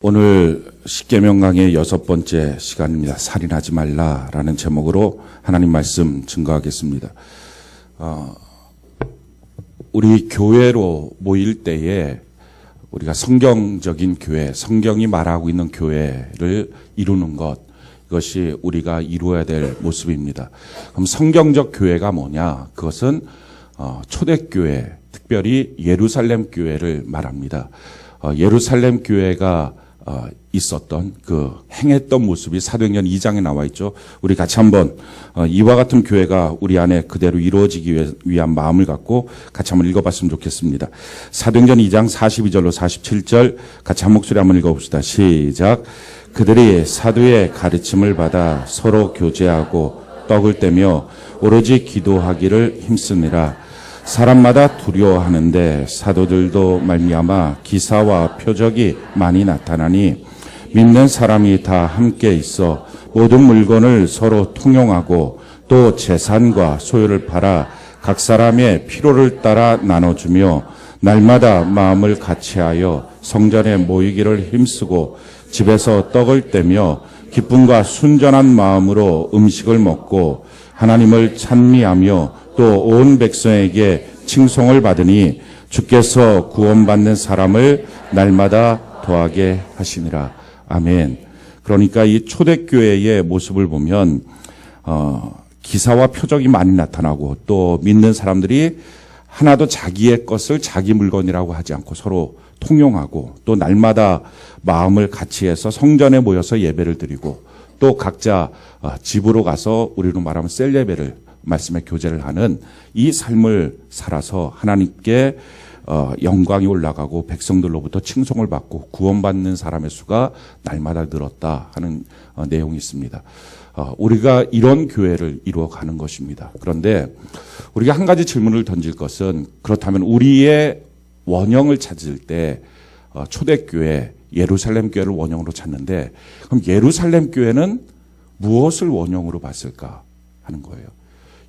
오늘 십계명 강의 6번째 시간입니다. 살인하지 말라라는 제목으로 하나님 말씀 증거하겠습니다. 우리 교회로 모일 때에 우리가 성경적인 교회, 성경이 말하고 있는 교회를 이루는 것, 이것이 우리가 이루어야 될 모습입니다. 그럼 성경적 교회가 뭐냐? 그것은 초대교회, 특별히 예루살렘 교회를 말합니다. 예루살렘 교회가 있었던 행했던 모습이 사도행전 2장에 나와 있죠. 우리 같이 한번 이와 같은 교회가 우리 안에 그대로 이루어지기 위한 마음을 갖고 같이 한번 읽어봤으면 좋겠습니다. 사도행전 2장 42절로 47절 같이 한 목소리 한번 읽어봅시다. 시작. 그들이 사도의 가르침을 받아 서로 교제하고 떡을 떼며 오로지 기도하기를 힘쓰니라. 사람마다 두려워하는데 사도들도 말미암아 기사와 표적이 많이 나타나니 믿는 사람이 다 함께 있어 모든 물건을 서로 통용하고 또 재산과 소유를 팔아 각 사람의 필요를 따라 나눠주며 날마다 마음을 같이하여 성전에 모이기를 힘쓰고 집에서 떡을 떼며 기쁨과 순전한 마음으로 음식을 먹고 하나님을 찬미하며 또 온 백성에게 칭송을 받으니 주께서 구원받는 사람을 날마다 더하게 하시니라. 아멘. 그러니까 이 초대교회의 모습을 보면 기사와 표적이 많이 나타나고 또 믿는 사람들이 하나도 자기의 것을 자기 물건이라고 하지 않고 서로 통용하고 또 날마다 마음을 같이 해서 성전에 모여서 예배를 드리고 또 각자 집으로 가서 우리로 말하면 셀 예배를 말씀의 교제를 하는 이 삶을 살아서 하나님께 영광이 올라가고 백성들로부터 칭송을 받고 구원받는 사람의 수가 날마다 늘었다 하는 내용이 있습니다. 우리가 이런 교회를 이루어가는 것입니다. 그런데 우리가 한 가지 질문을 던질 것은 그렇다면 우리의 원형을 찾을 때 초대교회 예루살렘 교회를 원형으로 찾는데 그럼 예루살렘 교회는 무엇을 원형으로 봤을까 하는 거예요.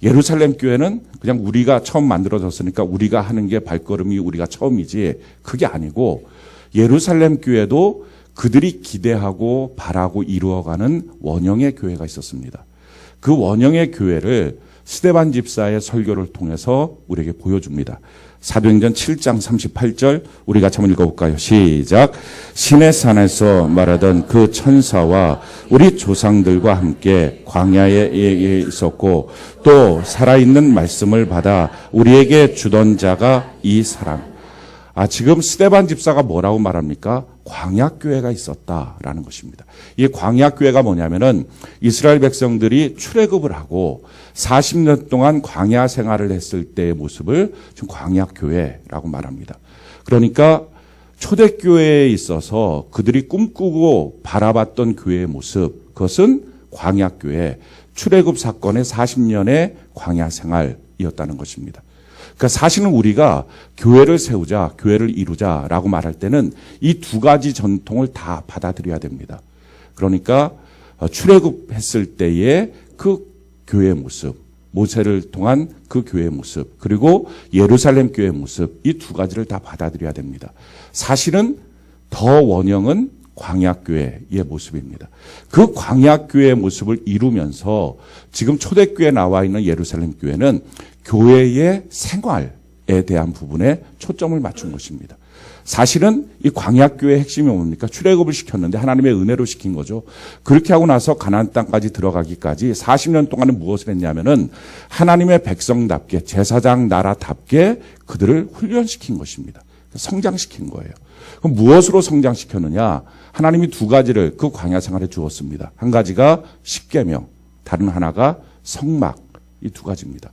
예루살렘 교회는 그냥 우리가 처음 만들어졌으니까 우리가 하는 게 발걸음이 우리가 처음이지 그게 아니고 예루살렘 교회도 그들이 기대하고 바라고 이루어가는 원형의 교회가 있었습니다. 그 원형의 교회를 스데반 집사의 설교를 통해서 우리에게 보여줍니다. 사도행전 7장 38절 우리 같이 한번 읽어볼까요? 시작. 시내산에서 말하던 그 천사와 우리 조상들과 함께 광야에 있었고 또 살아있는 말씀을 받아 우리에게 주던 자가 이 사람. 지금 스데반 집사가 뭐라고 말합니까? 광야교회가 있었다라는 것입니다. 이 광야교회가 뭐냐면은 이스라엘 백성들이 출애굽을 하고 40년 동안 광야 생활을 했을 때의 모습을 지금 광야교회라고 말합니다. 그러니까 초대교회에 있어서 그들이 꿈꾸고 바라봤던 교회의 모습, 그것은 광야교회, 출애굽 사건의 40년의 광야 생활이었다는 것입니다. 그러니까 사실은 우리가 교회를 세우자, 교회를 이루자라고 말할 때는 이 두 가지 전통을 다 받아들여야 됩니다. 그러니까 출애굽했을 때의 그 교회의 모습, 모세를 통한 그 교회의 모습, 그리고 예루살렘 교회의 모습, 이 두 가지를 다 받아들여야 됩니다. 사실은 더 원형은 광야교회의 모습입니다. 그 광야교회의 모습을 이루면서 지금 초대교회에 나와 있는 예루살렘 교회는 교회의 생활에 대한 부분에 초점을 맞춘 것입니다. 사실은 이 광야교회의 핵심이 뭡니까? 출애굽을 시켰는데 하나님의 은혜로 시킨 거죠. 그렇게 하고 나서 가나안 땅까지 들어가기까지 40년 동안은 무엇을 했냐면은 하나님의 백성답게 제사장 나라답게 그들을 훈련시킨 것입니다. 성장시킨 거예요. 그럼 무엇으로 성장시켰느냐? 하나님이 두 가지를 그 광야 생활에 주었습니다. 한 가지가 십계명, 다른 하나가 성막, 이 두 가지입니다.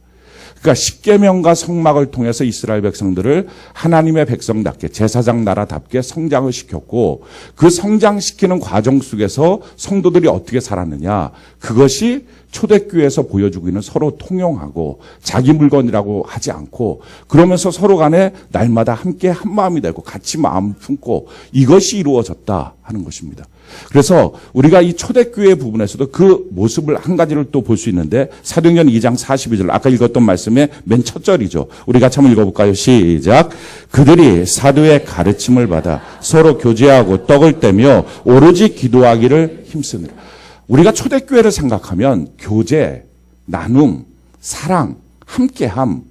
그러니까 십계명과 성막을 통해서 이스라엘 백성들을 하나님의 백성답게 제사장 나라답게 성장을 시켰고 그 성장시키는 과정 속에서 성도들이 어떻게 살았느냐? 그것이 초대교회에서 보여주고 있는 서로 통용하고 자기 물건이라고 하지 않고 그러면서 서로 간에 날마다 함께 한 마음이 되고 같이 마음 품고 이것이 이루어졌다 하는 것입니다. 그래서 우리가 이 초대교회 부분에서도 그 모습을 한 가지를 또 볼 수 있는데 사도행전 2장 42절 아까 읽었던 말씀의 맨 첫 절이죠. 우리 같이 한번 읽어볼까요? 시작. 그들이 사도의 가르침을 받아 서로 교제하고 떡을 떼며 오로지 기도하기를 힘쓰느라. 우리가 초대교회를 생각하면 교제, 나눔, 사랑, 함께함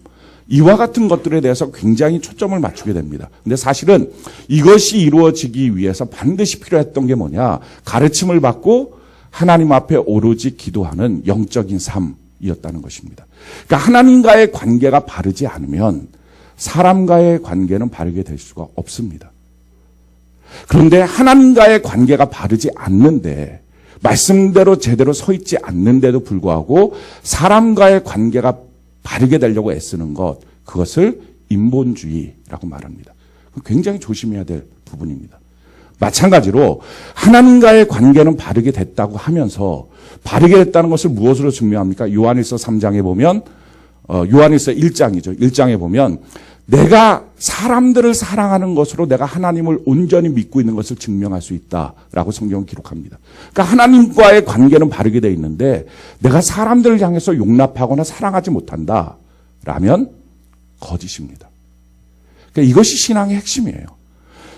이와 같은 것들에 대해서 굉장히 초점을 맞추게 됩니다. 근데 사실은 이것이 이루어지기 위해서 반드시 필요했던 게 뭐냐? 가르침을 받고 하나님 앞에 오로지 기도하는 영적인 삶이었다는 것입니다. 그러니까 하나님과의 관계가 바르지 않으면 사람과의 관계는 바르게 될 수가 없습니다. 그런데 하나님과의 관계가 바르지 않는데 말씀대로 제대로 서 있지 않는데도 불구하고 사람과의 관계가 바르게 되려고 애쓰는 것, 그것을 인본주의라고 말합니다. 굉장히 조심해야 될 부분입니다. 마찬가지로 하나님과의 관계는 바르게 됐다고 하면서 바르게 됐다는 것을 무엇으로 증명합니까? 요한일서 3장에 보면 요한일서 1장이죠. 1장에 보면 내가 사람들을 사랑하는 것으로 내가 하나님을 온전히 믿고 있는 것을 증명할 수 있다라고 성경은 기록합니다. 그러니까 하나님과의 관계는 바르게 돼 있는데 내가 사람들을 향해서 용납하거나 사랑하지 못한다라면 거짓입니다. 그러니까 이것이 신앙의 핵심이에요.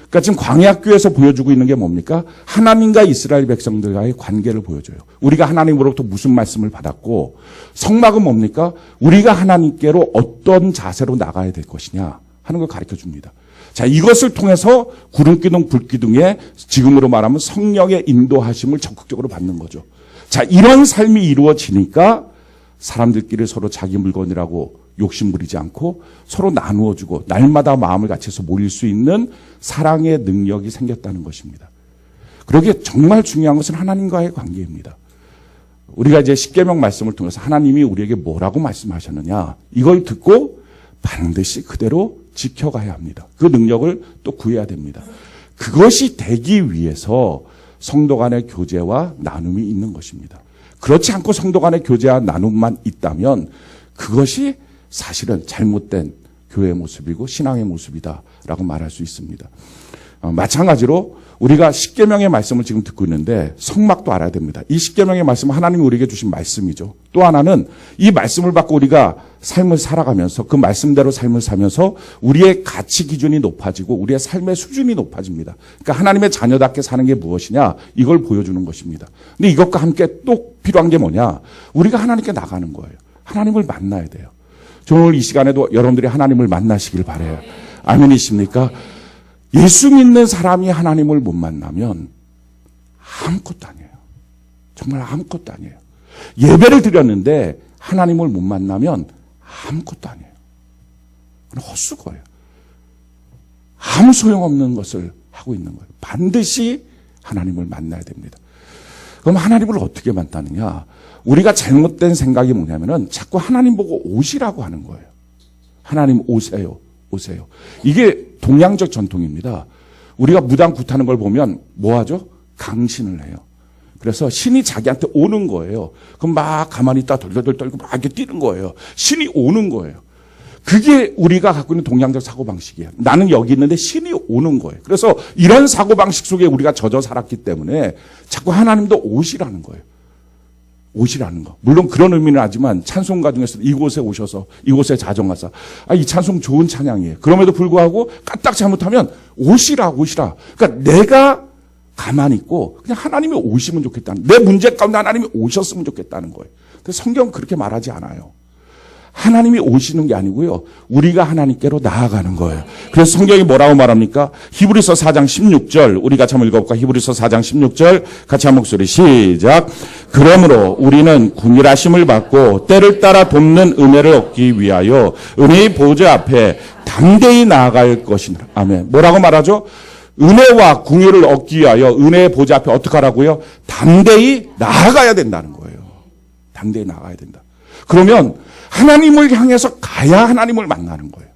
그러니까 지금 광야교에서 보여주고 있는 게 뭡니까? 하나님과 이스라엘 백성들과의 관계를 보여줘요. 우리가 하나님으로부터 무슨 말씀을 받았고 성막은 뭡니까? 우리가 하나님께로 어떤 자세로 나가야 될 것이냐 하는 걸 가르쳐 줍니다. 자, 이것을 통해서 구름기둥, 불기둥에 지금으로 말하면 성령의 인도하심을 적극적으로 받는 거죠. 자, 이런 삶이 이루어지니까 사람들끼리 서로 자기 물건이라고 욕심 부리지 않고 서로 나누어주고 날마다 마음을 같이서 모일 수 있는 사랑의 능력이 생겼다는 것입니다. 그러기에 정말 중요한 것은 하나님과의 관계입니다. 우리가 이제 십계명 말씀을 통해서 하나님이 우리에게 뭐라고 말씀하셨느냐 이걸 듣고 반드시 그대로 지켜가야 합니다. 그 능력을 또 구해야 됩니다. 그것이 되기 위해서 성도 간의 교제와 나눔이 있는 것입니다. 그렇지 않고 성도 간의 교제와 나눔만 있다면 그것이 사실은 잘못된 교회의 모습이고 신앙의 모습이다라고 말할 수 있습니다. 마찬가지로 우리가 십계명의 말씀을 지금 듣고 있는데 성막도 알아야 됩니다. 이 십계명의 말씀은 하나님이 우리에게 주신 말씀이죠. 또 하나는 이 말씀을 받고 우리가 삶을 살아가면서 그 말씀대로 삶을 살면서 우리의 가치 기준이 높아지고 우리의 삶의 수준이 높아집니다. 그러니까 하나님의 자녀답게 사는 게 무엇이냐 이걸 보여주는 것입니다. 근데 이것과 함께 또 필요한 게 뭐냐? 우리가 하나님께 나가는 거예요. 하나님을 만나야 돼요. 저는 오늘 이 시간에도 여러분들이 하나님을 만나시길 바라요. 아멘이십니까? 예수 믿는 사람이 하나님을 못 만나면 아무것도 아니에요. 정말 아무것도 아니에요. 예배를 드렸는데 하나님을 못 만나면 아무것도 아니에요. 헛수고예요. 아무 소용없는 것을 하고 있는 거예요. 반드시 하나님을 만나야 됩니다. 그럼 하나님을 어떻게 만나느냐? 우리가 잘못된 생각이 뭐냐면은 자꾸 하나님 보고 오시라고 하는 거예요. 하나님 오세요. 오세요. 이게 동양적 전통입니다. 우리가 무당 굿하는 걸 보면 뭐 하죠? 강신을 해요. 그래서 신이 자기한테 오는 거예요. 그럼 막 가만히 있다 덜덜덜 떨고 막 이렇게 뛰는 거예요. 신이 오는 거예요. 그게 우리가 갖고 있는 동양적 사고방식이에요. 나는 여기 있는데 신이 오는 거예요. 그래서 이런 사고방식 속에 우리가 젖어 살았기 때문에 자꾸 하나님도 오시라는 거예요. 오시라는 거. 물론 그런 의미는 하지만 찬송가 중에서 이곳에 오셔서 이곳에 자정하사. 이 찬송 좋은 찬양이에요. 그럼에도 불구하고 까딱 잘못하면 오시라. 그러니까 내가 가만히 있고 그냥 하나님이 오시면 좋겠다는, 내 문제 가운데 하나님이 오셨으면 좋겠다는 거예요. 그래서 성경은 그렇게 말하지 않아요. 하나님이 오시는 게 아니고요. 우리가 하나님께로 나아가는 거예요. 그래서 성경이 뭐라고 말합니까? 히브리서 4장 16절 우리 같이 한번 읽어볼까? 히브리서 4장 16절 같이 한 목소리 시작. 그러므로 우리는 군일하심을 받고 때를 따라 돕는 은혜를 얻기 위하여 은혜의 보좌 앞에 담대히 나아갈 것이니라. 아멘. 뭐라고 말하죠? 은혜와 궁유를 얻기 위하여 은혜의 보좌 앞에 어떻게 하라고요? 담대히 나아가야 된다는 거예요. 담대히 나아가야 된다. 그러면 하나님을 향해서 가야 하나님을 만나는 거예요.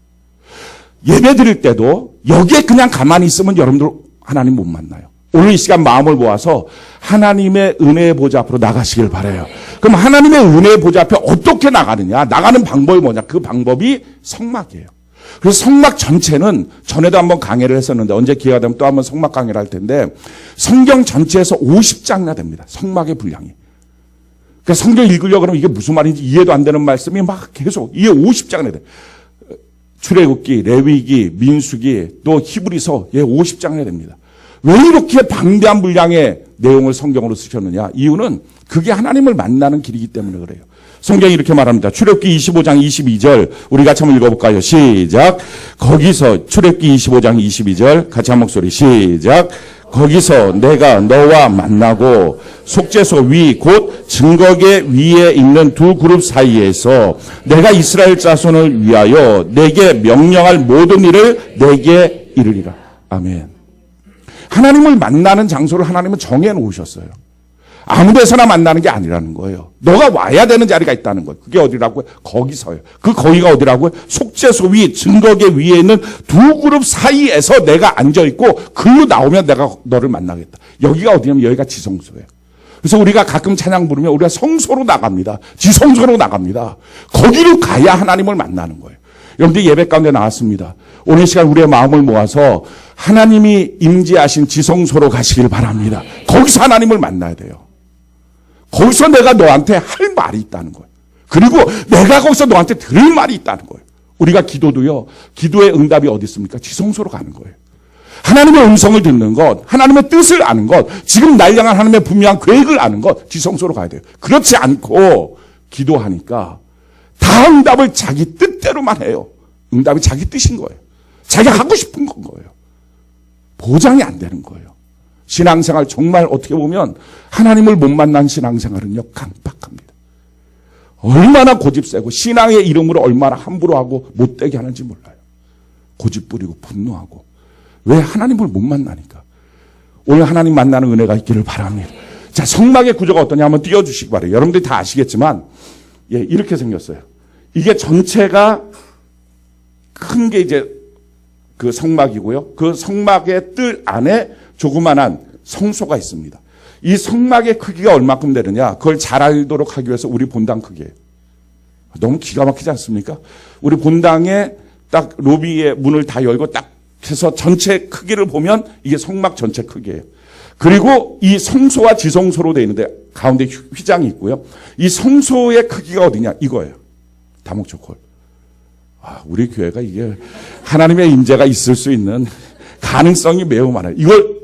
예배 드릴 때도 여기에 그냥 가만히 있으면 여러분들 하나님 못 만나요. 오늘 이 시간 마음을 모아서 하나님의 은혜의 보좌 앞으로 나가시길 바라요. 그럼 하나님의 은혜의 보좌 앞에 어떻게 나가느냐? 나가는 방법이 뭐냐? 그 방법이 성막이에요. 그래서 성막 전체는 전에도 한번 강의를 했었는데 언제 기회가 되면 또 한번 성막 강의를 할 텐데 성경 전체에서 50장이나 됩니다. 성막의 분량이. 그러니까 성경 읽으려고 그러면 이게 무슨 말인지 이해도 안 되는 말씀이 막 계속 이게 50장이나 돼요. 출애굽기, 레위기, 민수기, 또 히브리서 50장이나 됩니다. 왜 이렇게 방대한 분량의 내용을 성경으로 쓰셨느냐? 이유는 그게 하나님을 만나는 길이기 때문에 그래요. 성경이 이렇게 말합니다. 출애굽기 25장 22절 우리 같이 한번 읽어볼까요? 시작. 거기서 출애굽기 25장 22절 같이 한 목소리 시작. 거기서 내가 너와 만나고 속죄소 위 곧 증거계 위에 있는 두 그룹 사이에서 내가 이스라엘 자손을 위하여 내게 명령할 모든 일을 내게 이르리라. 아멘. 하나님을 만나는 장소를 하나님은 정해 놓으셨어요. 아무 데서나 만나는 게 아니라는 거예요. 너가 와야 되는 자리가 있다는 거예요. 그게 어디라고요? 거기서요. 그 거기가 어디라고요? 속죄소 위, 증거계 위에 있는 두 그룹 사이에서 내가 앉아있고 글로 나오면 내가 너를 만나겠다. 여기가 어디냐면 여기가 지성소예요. 그래서 우리가 가끔 찬양 부르면 우리가 성소로 나갑니다. 지성소로 나갑니다. 거기로 가야 하나님을 만나는 거예요. 여러분들 예배 가운데 나왔습니다. 오늘 시간 우리의 마음을 모아서 하나님이 임재하신 지성소로 가시길 바랍니다. 거기서 하나님을 만나야 돼요. 거기서 내가 너한테 할 말이 있다는 거예요. 그리고 내가 거기서 너한테 들을 말이 있다는 거예요. 우리가 기도도요. 기도의 응답이 어디 있습니까? 지성소로 가는 거예요. 하나님의 음성을 듣는 것, 하나님의 뜻을 아는 것, 지금 날 향한 하나님의 분명한 계획을 아는 것, 지성소로 가야 돼요. 그렇지 않고 기도하니까 다 응답을 자기 뜻대로만 해요. 응답이 자기 뜻인 거예요. 자기가 하고 싶은 건 거예요. 보장이 안 되는 거예요. 신앙생활 정말 어떻게 보면 하나님을 못 만난 신앙생활은요 강팍합니다. 얼마나 고집세고 신앙의 이름으로 얼마나 함부로 하고 못되게 하는지 몰라요. 고집 부리고 분노하고. 왜? 하나님을 못 만나니까. 오늘 하나님 만나는 은혜가 있기를 바랍니다. 자, 성막의 구조가 어떠냐 한번 띄워주시기 바래요. 여러분들이 다 아시겠지만 이렇게 생겼어요. 이게 전체가 큰 게 이제 그 성막이고요. 그 성막의 뜰 안에 조그만한 성소가 있습니다. 이 성막의 크기가 얼마큼 되느냐? 그걸 잘 알도록 하기 위해서 우리 본당 크기예요. 너무 기가 막히지 않습니까? 우리 본당에 딱 로비의 문을 다 열고 딱 해서 전체 크기를 보면 이게 성막 전체 크기예요. 그리고 이 성소와 지성소로 되어 있는데 가운데 휘장이 있고요. 이 성소의 크기가 어디냐? 이거예요. 다목적홀. 우리 교회가 이게 하나님의 임재가 있을 수 있는 가능성이 매우 많아요. 이걸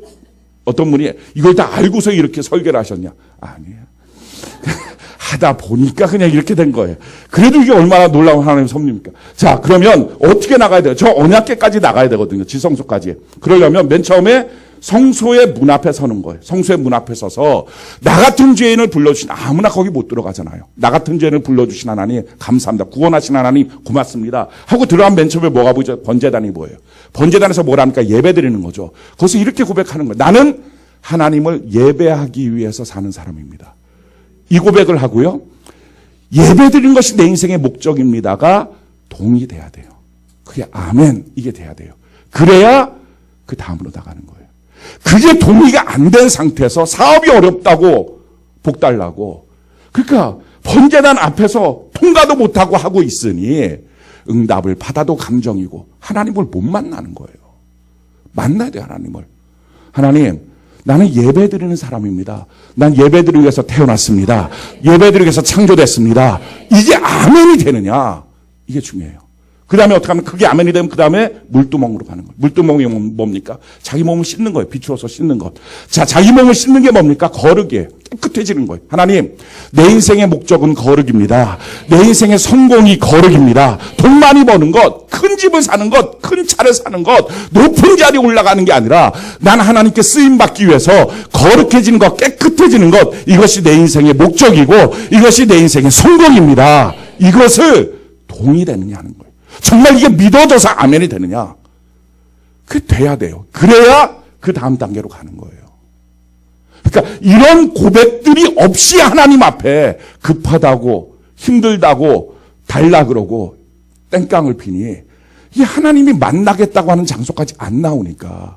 어떤 분이 이걸 다 알고서 이렇게 설계를 하셨냐? 아니에요. 하다 보니까 그냥 이렇게 된 거예요. 그래도 이게 얼마나 놀라운 하나님의 섭리입니까? 자, 그러면 어떻게 나가야 돼요? 저 언약궤까지 나가야 되거든요. 지성소까지. 그러려면 맨 처음에 성소의 문 앞에 서는 거예요. 성소의 문 앞에 서서 나 같은 죄인을 불러주신 아무나 거기 못 들어가잖아요. 나 같은 죄인을 불러주신 하나님 감사합니다. 구원하신 하나님 고맙습니다. 하고 들어간 맨 처음에 뭐가 보이죠? 번제단이 보여요. 번제단에서 뭐랍니까? 예배 드리는 거죠. 거기서 이렇게 고백하는 거예요. 나는 하나님을 예배하기 위해서 사는 사람입니다. 이 고백을 하고요. 예배 드리는 것이 내 인생의 목적입니다가 동의돼야 돼요. 그게 아멘 이게 돼야 돼요. 그래야 그 다음으로 나가는 거예요. 그게 동의가 안 된 상태에서 사업이 어렵다고 복 달라고 그러니까 번제단 앞에서 통과도 못하고 하고 있으니 응답을 받아도 감정이고 하나님을 못 만나는 거예요. 만나야 돼요. 하나님을. 하나님 나는 예배드리는 사람입니다. 난 예배드리기 위해서 태어났습니다. 예배드리기 위해서 창조됐습니다. 이게 아멘이 되느냐 이게 중요해요. 그 다음에 어떻게 하면 그게 아멘이 되면 그 다음에 물두멍으로 가는 거예요. 물두멍이 뭡니까? 자기 몸을 씻는 거예요. 비추어서 씻는 것. 자, 자기 몸을 씻는 게 뭡니까? 거룩이에요. 깨끗해지는 거예요. 하나님, 내 인생의 목적은 거룩입니다. 내 인생의 성공이 거룩입니다. 돈 많이 버는 것, 큰 집을 사는 것, 큰 차를 사는 것, 높은 자리에 올라가는 게 아니라 난 하나님께 쓰임받기 위해서 거룩해지는 것, 깨끗해지는 것, 이것이 내 인생의 목적이고 이것이 내 인생의 성공입니다. 이것을 동의되느냐 하는 거예요. 정말 이게 믿어져서 아멘이 되느냐? 그게 돼야 돼요. 그래야 그 다음 단계로 가는 거예요. 그러니까 이런 고백들이 없이 하나님 앞에 급하다고 힘들다고 달라 그러고 땡깡을 피니 이 하나님이 만나겠다고 하는 장소까지 안 나오니까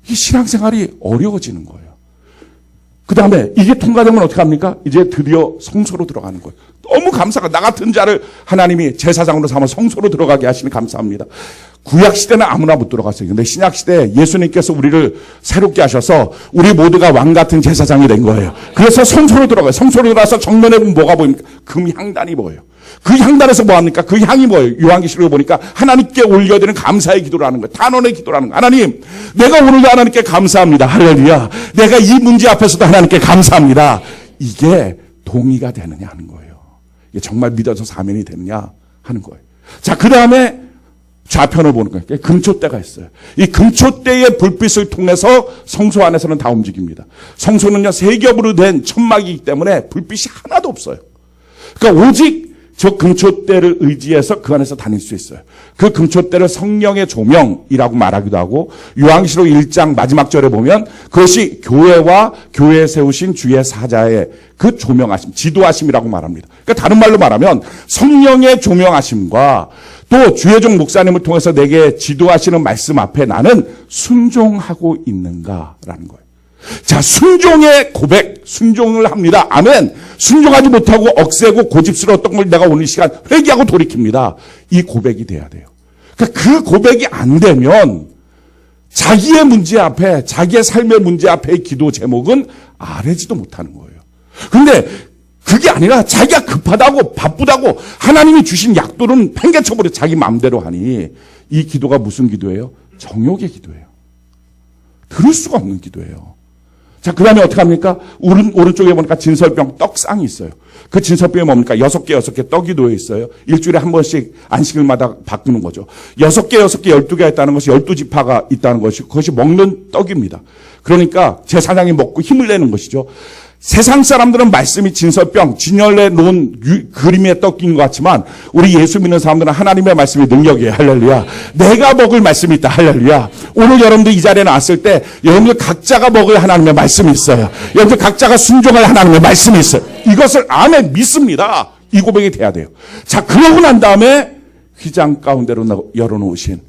이 신앙생활이 어려워지는 거예요. 그 다음에 이게 통과되면 어떻게 합니까? 이제 드디어 성소로 들어가는 거예요. 너무 감사가, 나 같은 자를 하나님이 제사장으로 삼아 성소로 들어가게 하시니 감사합니다. 구약 시대는 아무나 못 들어갔어요. 근데 신약 시대에 예수님께서 우리를 새롭게 하셔서 우리 모두가 왕 같은 제사장이 된 거예요. 그래서 성소로 들어가요. 성소로 들어가서 정면에 보면 뭐가 보입니까? 금향단이 보여요. 그 향단에서 뭐 합니까? 그 향이 뭐예요? 요한계시록에 보니까 하나님께 올려드리는 감사의 기도를 하는 거예요. 단원의 기도를 하는 거예요. 하나님, 내가 오늘도 하나님께 감사합니다. 할렐루야. 내가 이 문제 앞에서도 하나님께 감사합니다. 이게 동의가 되느냐 하는 거예요. 이게 정말 믿어서 사면이 되느냐 하는 거예요. 자, 그 다음에 좌편을 보는 거예요. 금초대가 있어요. 이 금초대의 불빛을 통해서 성소 안에서는 다 움직입니다. 성소는요, 세 겹으로 된 천막이기 때문에 불빛이 하나도 없어요. 그러니까 오직 저 금초대를 의지해서 그 안에서 다닐 수 있어요. 그 금초대를 성령의 조명이라고 말하기도 하고, 요한계시록 1장 마지막 절에 보면 그것이 교회와 교회에 세우신 주의 사자의 그 조명하심, 지도하심이라고 말합니다. 그러니까 다른 말로 말하면 성령의 조명하심과 또 주의 종 목사님을 통해서 내게 지도하시는 말씀 앞에 나는 순종하고 있는가라는 거예요. 자, 순종의 고백, 순종을 합니다. 아멘. 순종하지 못하고 억세고 고집스러웠던 걸 내가 오늘 시간 회개하고 돌이킵니다. 이 고백이 돼야 돼요. 그러니까 그 고백이 안 되면 자기의 문제 앞에, 자기의 삶의 문제 앞에 기도 제목은 아뢰지도 못하는 거예요. 근데 그게 아니라 자기가 급하다고 바쁘다고 하나님이 주신 약도는 팽개쳐버려 자기 마음대로 하니 이 기도가 무슨 기도예요? 정욕의 기도예요. 들을 수가 없는 기도예요. 자, 그 다음에 어떻게 합니까? 오른쪽에 보니까 진설병 떡상이 있어요. 그 진설병이 뭡니까? 6개 떡이 놓여 있어요. 일주일에 한 번씩 안식일마다 바꾸는 거죠. 6개, 12개가 있다는 것이 12지파가 있다는 것이, 그것이 먹는 떡입니다. 그러니까 제사장이 먹고 힘을 내는 것이죠. 세상 사람들은 말씀이 진설병, 진열에 놓은 그림의 떡인 것 같지만 우리 예수 믿는 사람들은 하나님의 말씀이 능력이에요. 할렐루야. 내가 먹을 말씀이 있다. 할렐루야. 오늘 여러분들 이 자리에 나왔을 때 여러분들 각자가 먹을 하나님의 말씀이 있어요. 여러분들 각자가 순종할 하나님의 말씀이 있어요. 이것을 아멘 믿습니다. 이 고백이 돼야 돼요. 자, 그러고 난 다음에 휘장 가운데로 열어놓으신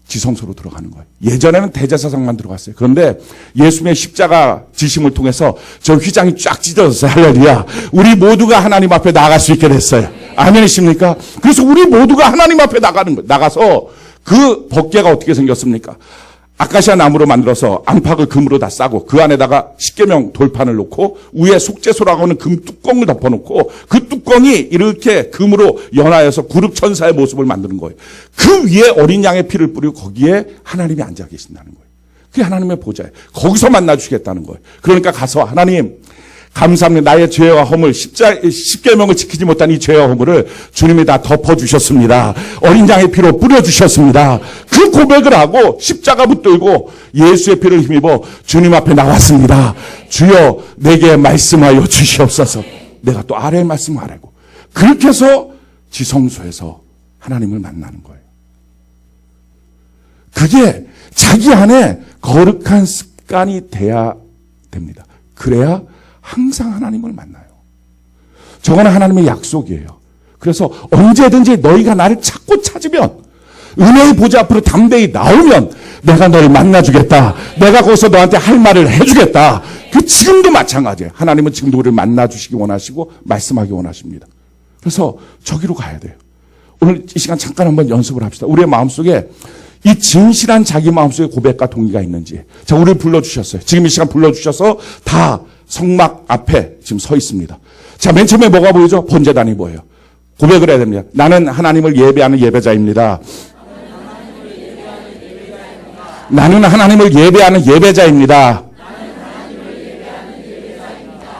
지성소로 들어가는 거예요. 예전에는 대제사장만 들어갔어요. 그런데 예수님의 십자가 지심을 통해서 저 휘장이 쫙 찢어졌어요. 할렐루야. 우리 모두가 하나님 앞에 나갈 수 있게 됐어요. 아멘이십니까? 그래서 우리 모두가 하나님 앞에 나가는 거예요. 나가서 그 법궤가 어떻게 생겼습니까? 아카시아 나무로 만들어서 안팎을 금으로 다 싸고 그 안에다가 십계명 돌판을 놓고 위에 속죄소라고 하는 금 뚜껑을 덮어놓고 그 뚜껑이 이렇게 금으로 연하여서 구릅천사의 모습을 만드는 거예요. 그 위에 어린 양의 피를 뿌리고 거기에 하나님이 앉아 계신다는 거예요. 그게 하나님의 보좌예요. 거기서 만나주시겠다는 거예요. 그러니까 가서 하나님 감사합니다. 나의 죄와 허물, 십계명을 지키지 못한 이 죄와 허물을 주님이 다 덮어주셨습니다. 어린 양의 피로 뿌려주셨습니다. 그 고백을 하고 십자가 붙들고 예수의 피를 힘입어 주님 앞에 나왔습니다. 주여 내게 말씀하여 주시옵소서. 내가 또 아래의 말씀을 하라고. 그렇게 해서 지성소에서 하나님을 만나는 거예요. 그게 자기 안에 거룩한 습관이 돼야 됩니다. 그래야 항상 하나님을 만나요. 저거는 하나님의 약속이에요. 그래서 언제든지 너희가 나를 찾고 찾으면 은혜의 보좌 앞으로 담대히 나오면 내가 너를 만나주겠다. 내가 거기서 너한테 할 말을 해주겠다. 그 지금도 마찬가지예요. 하나님은 지금도 우리를 만나주시기 원하시고 말씀하기 원하십니다. 그래서 저기로 가야 돼요. 오늘 이 시간 잠깐 한번 연습을 합시다. 우리의 마음속에 이 진실한 자기 마음속에 고백과 동의가 있는지. 자, 우리를 불러주셨어요. 지금 이 시간 불러주셔서 다 성막 앞에 지금 서 있습니다. 자, 맨 처음에 뭐가 보이죠? 번제단이 보여요. 고백을 해야 됩니다. 나는 하나님을 예배하는 예배자입니다. 나는 하나님을 예배하는 예배자입니다.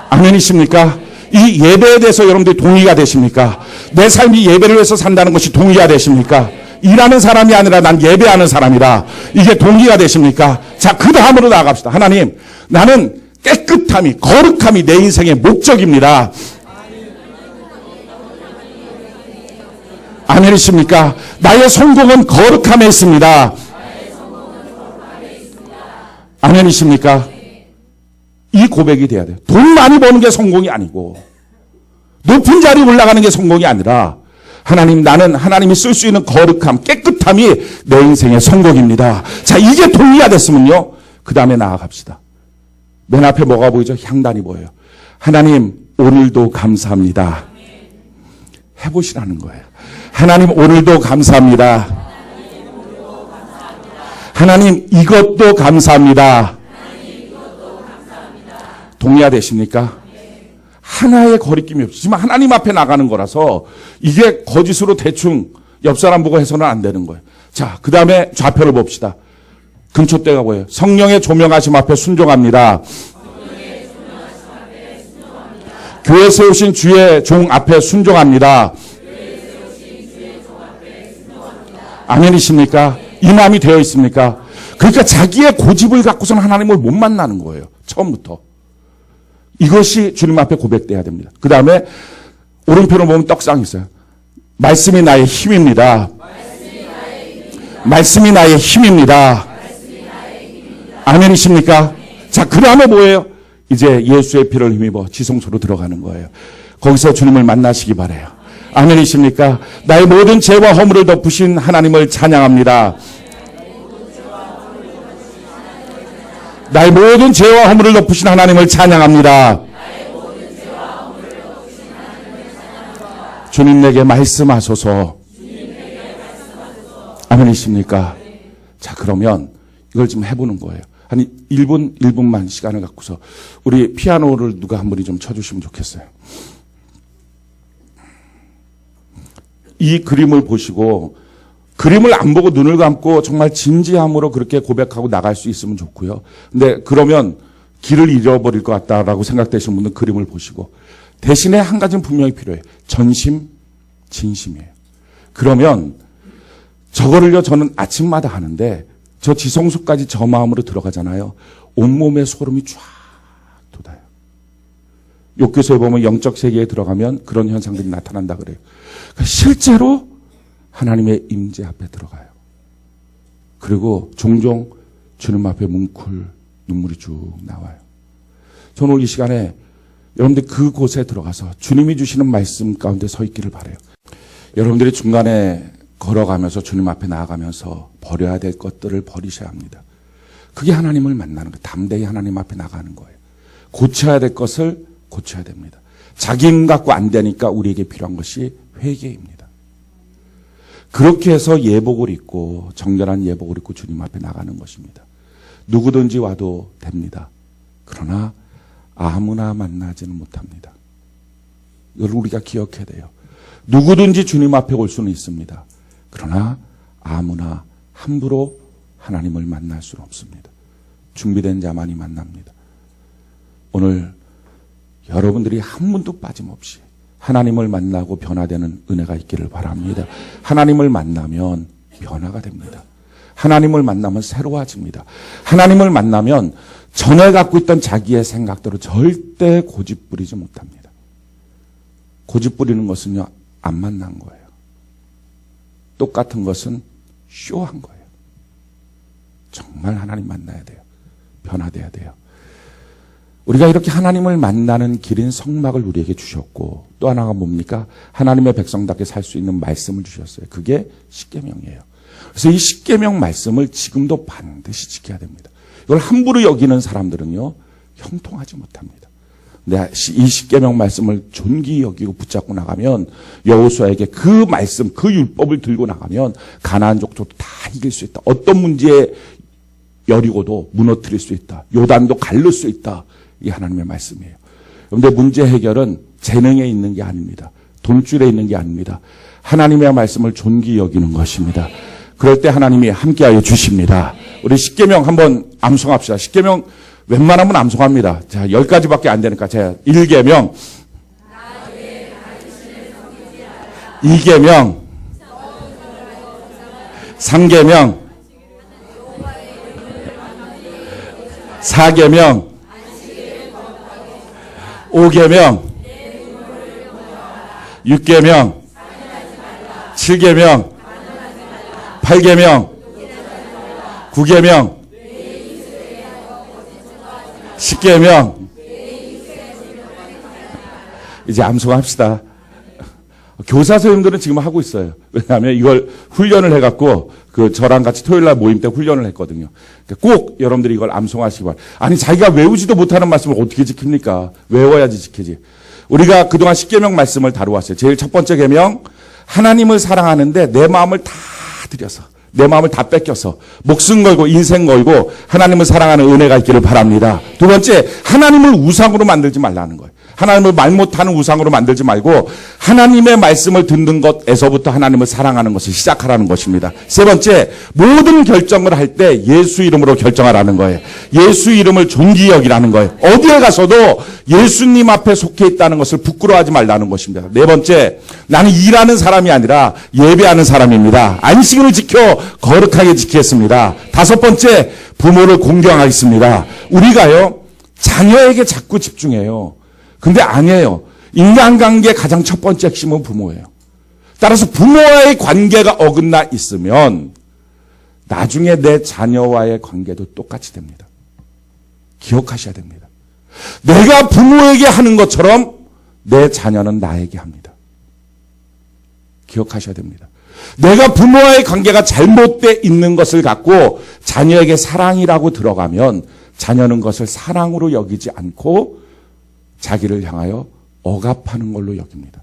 아멘이십니까? 이 예배에 대해서 여러분들이 동의가 되십니까? 내 삶이 예배를 위해서 산다는 것이 동의가 되십니까? 일하는 사람이 아니라 난 예배하는 사람이다. 이게 동의가 되십니까? 자, 그 다음으로 나아갑시다. 하나님, 나는 깨끗함이, 거룩함이 내 인생의 목적입니다. 아멘이십니까? 나의 성공은 거룩함에 있습니다. 아멘이십니까? 이 고백이 돼야 돼요. 돈 많이 버는 게 성공이 아니고 높은 자리에 올라가는 게 성공이 아니라 하나님, 나는 하나님이 쓸 수 있는 거룩함, 깨끗함이 내 인생의 성공입니다. 자, 이게 동의가 됐으면요, 그 다음에 나아갑시다. 맨 앞에 뭐가 보이죠? 향단이 보여요. 하나님, 오늘도 감사합니다. 해보시라는 거예요. 하나님, 오늘도 감사합니다. 하나님, 이것도 감사합니다. 동의하되십니까? 하나의 거리낌이 없지만 하나님 앞에 나가는 거라서 이게 거짓으로 대충 옆 사람 보고 해서는 안 되는 거예요. 자, 그 다음에 좌표를 봅시다. 근초대가 뭐예요? 성령의 조명하심 앞에 순종합니다. 교회 세우신 주의 종 앞에 순종합니다. 아멘이십니까? 이 마음이 되어 있습니까? 그러니까 자기의 고집을 갖고서는 하나님을 못 만나는 거예요. 처음부터. 이것이 주님 앞에 고백돼야 됩니다. 그 다음에 오른편으로 보면 떡상이 있어요. 말씀이 나의 힘입니다. 말씀이 나의 힘입니다. 아멘이십니까? 자, 그 다음에 뭐예요? 이제 예수의 피를 힘입어 지성소로 들어가는 거예요. 거기서 주님을 만나시기 바라요. 아멘이십니까? 나의 모든 죄와 허물을 덮으신 하나님을 찬양합니다. 나의 모든 죄와 허물을 덮으신 하나님을 찬양합니다. 주님 내게 말씀하소서. 아멘이십니까? 자, 그러면 이걸 좀 해보는 거예요. 한 1분만 시간을 갖고서 우리 피아노를 누가 한 분이 좀 쳐주시면 좋겠어요. 이 그림을 보시고 그림을 안 보고 눈을 감고 정말 진지함으로 그렇게 고백하고 나갈 수 있으면 좋고요. 근데 그러면 길을 잃어버릴 것 같다라고 생각되시는 분은 그림을 보시고 대신에 한 가지는 분명히 필요해요. 전심, 진심이에요. 그러면 저거를요 저는 아침마다 하는데 저 지성소까지 저 마음으로 들어가잖아요. 온몸에 소름이 쫙 돋아요. 욥기서에 보면 영적 세계에 들어가면 그런 현상들이 나타난다 그래요. 그러니까 실제로 하나님의 임재 앞에 들어가요. 그리고 종종 주님 앞에 뭉클 눈물이 쭉 나와요. 저는 오늘 이 시간에 여러분들 그곳에 들어가서 주님이 주시는 말씀 가운데 서 있기를 바라요. 여러분들이 중간에 걸어가면서 주님 앞에 나아가면서 버려야 될 것들을 버리셔야 합니다. 그게 하나님을 만나는 거예요. 담대히 하나님 앞에 나가는 거예요. 고쳐야 될 것을 고쳐야 됩니다. 자기 힘 갖고 안 되니까 우리에게 필요한 것이 회개입니다. 그렇게 해서 예복을 입고 정결한 예복을 입고 주님 앞에 나가는 것입니다. 누구든지 와도 됩니다. 그러나 아무나 만나지는 못합니다. 이걸 우리가 기억해야 돼요. 누구든지 주님 앞에 올 수는 있습니다. 그러나 아무나 함부로 하나님을 만날 수는 없습니다. 준비된 자만이 만납니다. 오늘 여러분들이 한 분도 빠짐없이 하나님을 만나고 변화되는 은혜가 있기를 바랍니다. 하나님을 만나면 변화가 됩니다. 하나님을 만나면 새로워집니다. 하나님을 만나면 전에 갖고 있던 자기의 생각대로 절대 고집 부리지 못합니다. 고집 부리는 것은요, 안 만난 거예요. 똑같은 것은 쇼한 거예요. 정말 하나님 만나야 돼요. 변화돼야 돼요. 우리가 이렇게 하나님을 만나는 길인 성막을 우리에게 주셨고 또 하나가 뭡니까? 하나님의 백성답게 살 수 있는 말씀을 주셨어요. 그게 십계명이에요. 그래서 이 십계명 말씀을 지금도 반드시 지켜야 됩니다. 이걸 함부로 여기는 사람들은요 형통하지 못합니다. 근데 이 십계명 말씀을 존귀히 여기고 붙잡고 나가면 여호수아에게 그 말씀, 그 율법을 들고 나가면 가나안 족속도 다 이길 수 있다. 어떤 문제에 여리고도 무너뜨릴 수 있다. 요단도 가를 수 있다. 이게 하나님의 말씀이에요. 그런데 문제 해결은 재능에 있는 게 아닙니다. 돈줄에 있는 게 아닙니다. 하나님의 말씀을 존귀히 여기는 것입니다. 그럴 때 하나님이 함께하여 주십니다. 우리 십계명 한번 암송합시다. 십계명 웬만하면 암송합니다. 자, 10가지밖에 안 되니까 제가 1계명, 2계명, 3계명, 4계명, 5계명, 6계명, 7계명, 8계명, 9계명, 10계명. 이제 암송합시다. 교사 선생님들은 지금 하고 있어요. 왜냐하면 이걸 훈련을 해갖고 저랑 같이 토요일날 모임 때 훈련을 했거든요. 꼭 여러분들이 이걸 암송하시기 바랍니다. 아니, 자기가 외우지도 못하는 말씀을 어떻게 지킵니까? 외워야지 지키지. 우리가 그동안 10계명 말씀을 다루었어요. 제일 첫 번째 계명, 하나님을 사랑하는데 내 마음을 다 들여서, 내 마음을 다 뺏겨서, 목숨 걸고 인생 걸고 하나님을 사랑하는 은혜가 있기를 바랍니다. 두 번째, 하나님을 우상으로 만들지 말라는 거예요. 하나님을 말 못하는 우상으로 만들지 말고 하나님의 말씀을 듣는 것에서부터 하나님을 사랑하는 것을 시작하라는 것입니다. 세 번째, 모든 결정을 할 때 예수 이름으로 결정하라는 거예요. 예수 이름을 존귀 여기라는 거예요. 어디에 가서도 예수님 앞에 속해 있다는 것을 부끄러워하지 말라는 것입니다. 네 번째, 나는 일하는 사람이 아니라 예배하는 사람입니다. 안식일을 지켜 거룩하게 지키겠습니다. 다섯 번째, 부모를 공경하겠습니다. 우리가요, 자녀에게 자꾸 집중해요. 근데 아니에요. 인간관계의 가장 첫 번째 핵심은 부모예요. 따라서 부모와의 관계가 어긋나 있으면 나중에 내 자녀와의 관계도 똑같이 됩니다. 기억하셔야 됩니다. 내가 부모에게 하는 것처럼 내 자녀는 나에게 합니다. 기억하셔야 됩니다. 내가 부모와의 관계가 잘못되어 있는 것을 갖고 자녀에게 사랑이라고 들어가면 자녀는 그것을 사랑으로 여기지 않고 자기를 향하여 억압하는 걸로 여깁니다.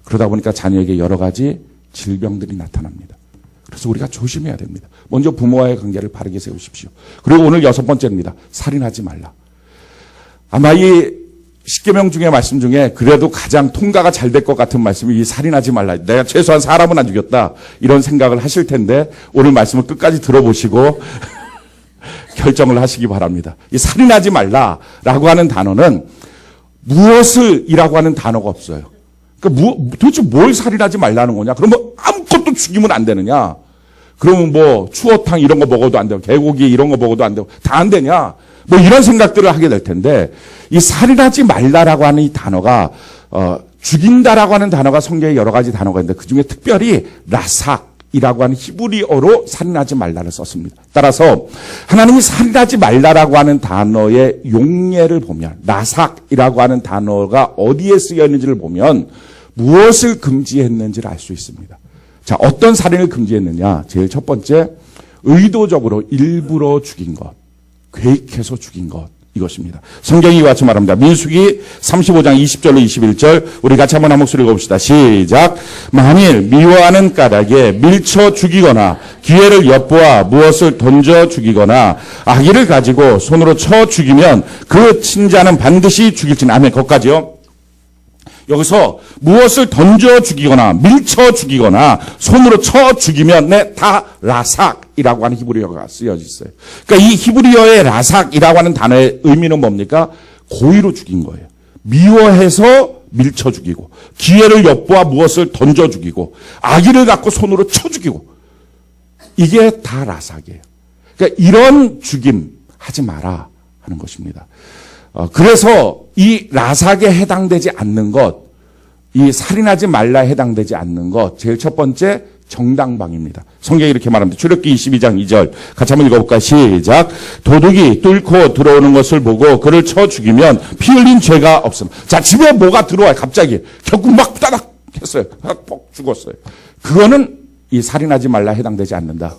그러다 보니까 자녀에게 여러 가지 질병들이 나타납니다. 그래서 우리가 조심해야 됩니다. 먼저 부모와의 관계를 바르게 세우십시오. 그리고 오늘 여섯 번째입니다. 살인하지 말라. 아마 이 10계명 중에 말씀 중에 그래도 가장 통과가 잘 될 것 같은 말씀이 이 살인하지 말라. 내가 최소한 사람은 안 죽였다. 이런 생각을 하실 텐데 오늘 말씀을 끝까지 들어보시고 결정을 하시기 바랍니다. 이 살인하지 말라라고 하는 단어는 무엇을이라고 하는 단어가 없어요. 그러니까 도대체 뭘 살인하지 말라는 거냐? 그러면 아무것도 죽이면 안 되느냐? 그러면 뭐 추어탕 이런 거 먹어도 안 되고 개고기 이런 거 먹어도 안 되고 다 안 되냐? 뭐 이런 생각들을 하게 될 텐데 이 살인하지 말라라고 하는 이 단어가 죽인다라고 하는 단어가 성경에 여러 가지 단어가 있는데 그중에 특별히 라삭이라고 하는 히브리어로 살인하지 말라를 썼습니다. 따라서 하나님이 살인하지 말라라고 하는 단어의 용례를 보면 라삭이라고 하는 단어가 어디에 쓰여 있는지를 보면 무엇을 금지했는지를 알 수 있습니다. 자, 어떤 살인을 금지했느냐? 제일 첫 번째, 의도적으로 일부러 죽인 것, 계획해서 죽인 것, 이것입니다. 성경이 이와 같이 말합니다. 민수기 35장 20절로 21절 우리 같이 한번 한 목소리 읽어봅시다. 시작. 만일 미워하는 까닭에 밀쳐 죽이거나 기회를 엿보아 무엇을 던져 죽이거나 아기를 가지고 손으로 쳐 죽이면 그 친자는 반드시 죽일지니. 아멘. 거기까지요. 여기서 무엇을 던져 죽이거나 밀쳐 죽이거나 손으로 쳐 죽이면 다 라삭이라고 하는 히브리어가 쓰여져 있어요. 그러니까 이 히브리어의 라삭이라고 하는 단어의 의미는 뭡니까? 고의로 죽인 거예요. 미워해서 밀쳐 죽이고 기회를 엿보아 무엇을 던져 죽이고 아기를 갖고 손으로 쳐 죽이고 이게 다 라삭이에요. 그러니까 이런 죽임 하지 마라 하는 것입니다. 그래서 이 라삭에 해당되지 않는 것, 이 살인하지 말라에 해당되지 않는 것, 제일 첫 번째 정당방위입니다. 성경이 이렇게 말합니다. 출애굽기 22장 2절 같이 한번 읽어볼까요? 시작. 도둑이 뚫고 들어오는 것을 보고 그를 쳐 죽이면 피 흘린 죄가 없습니다. 자, 집에 뭐가 들어와요. 갑자기 결국 막 따닥 했어요. 뻑 죽었어요. 그거는 이 살인하지 말라에 해당되지 않는다.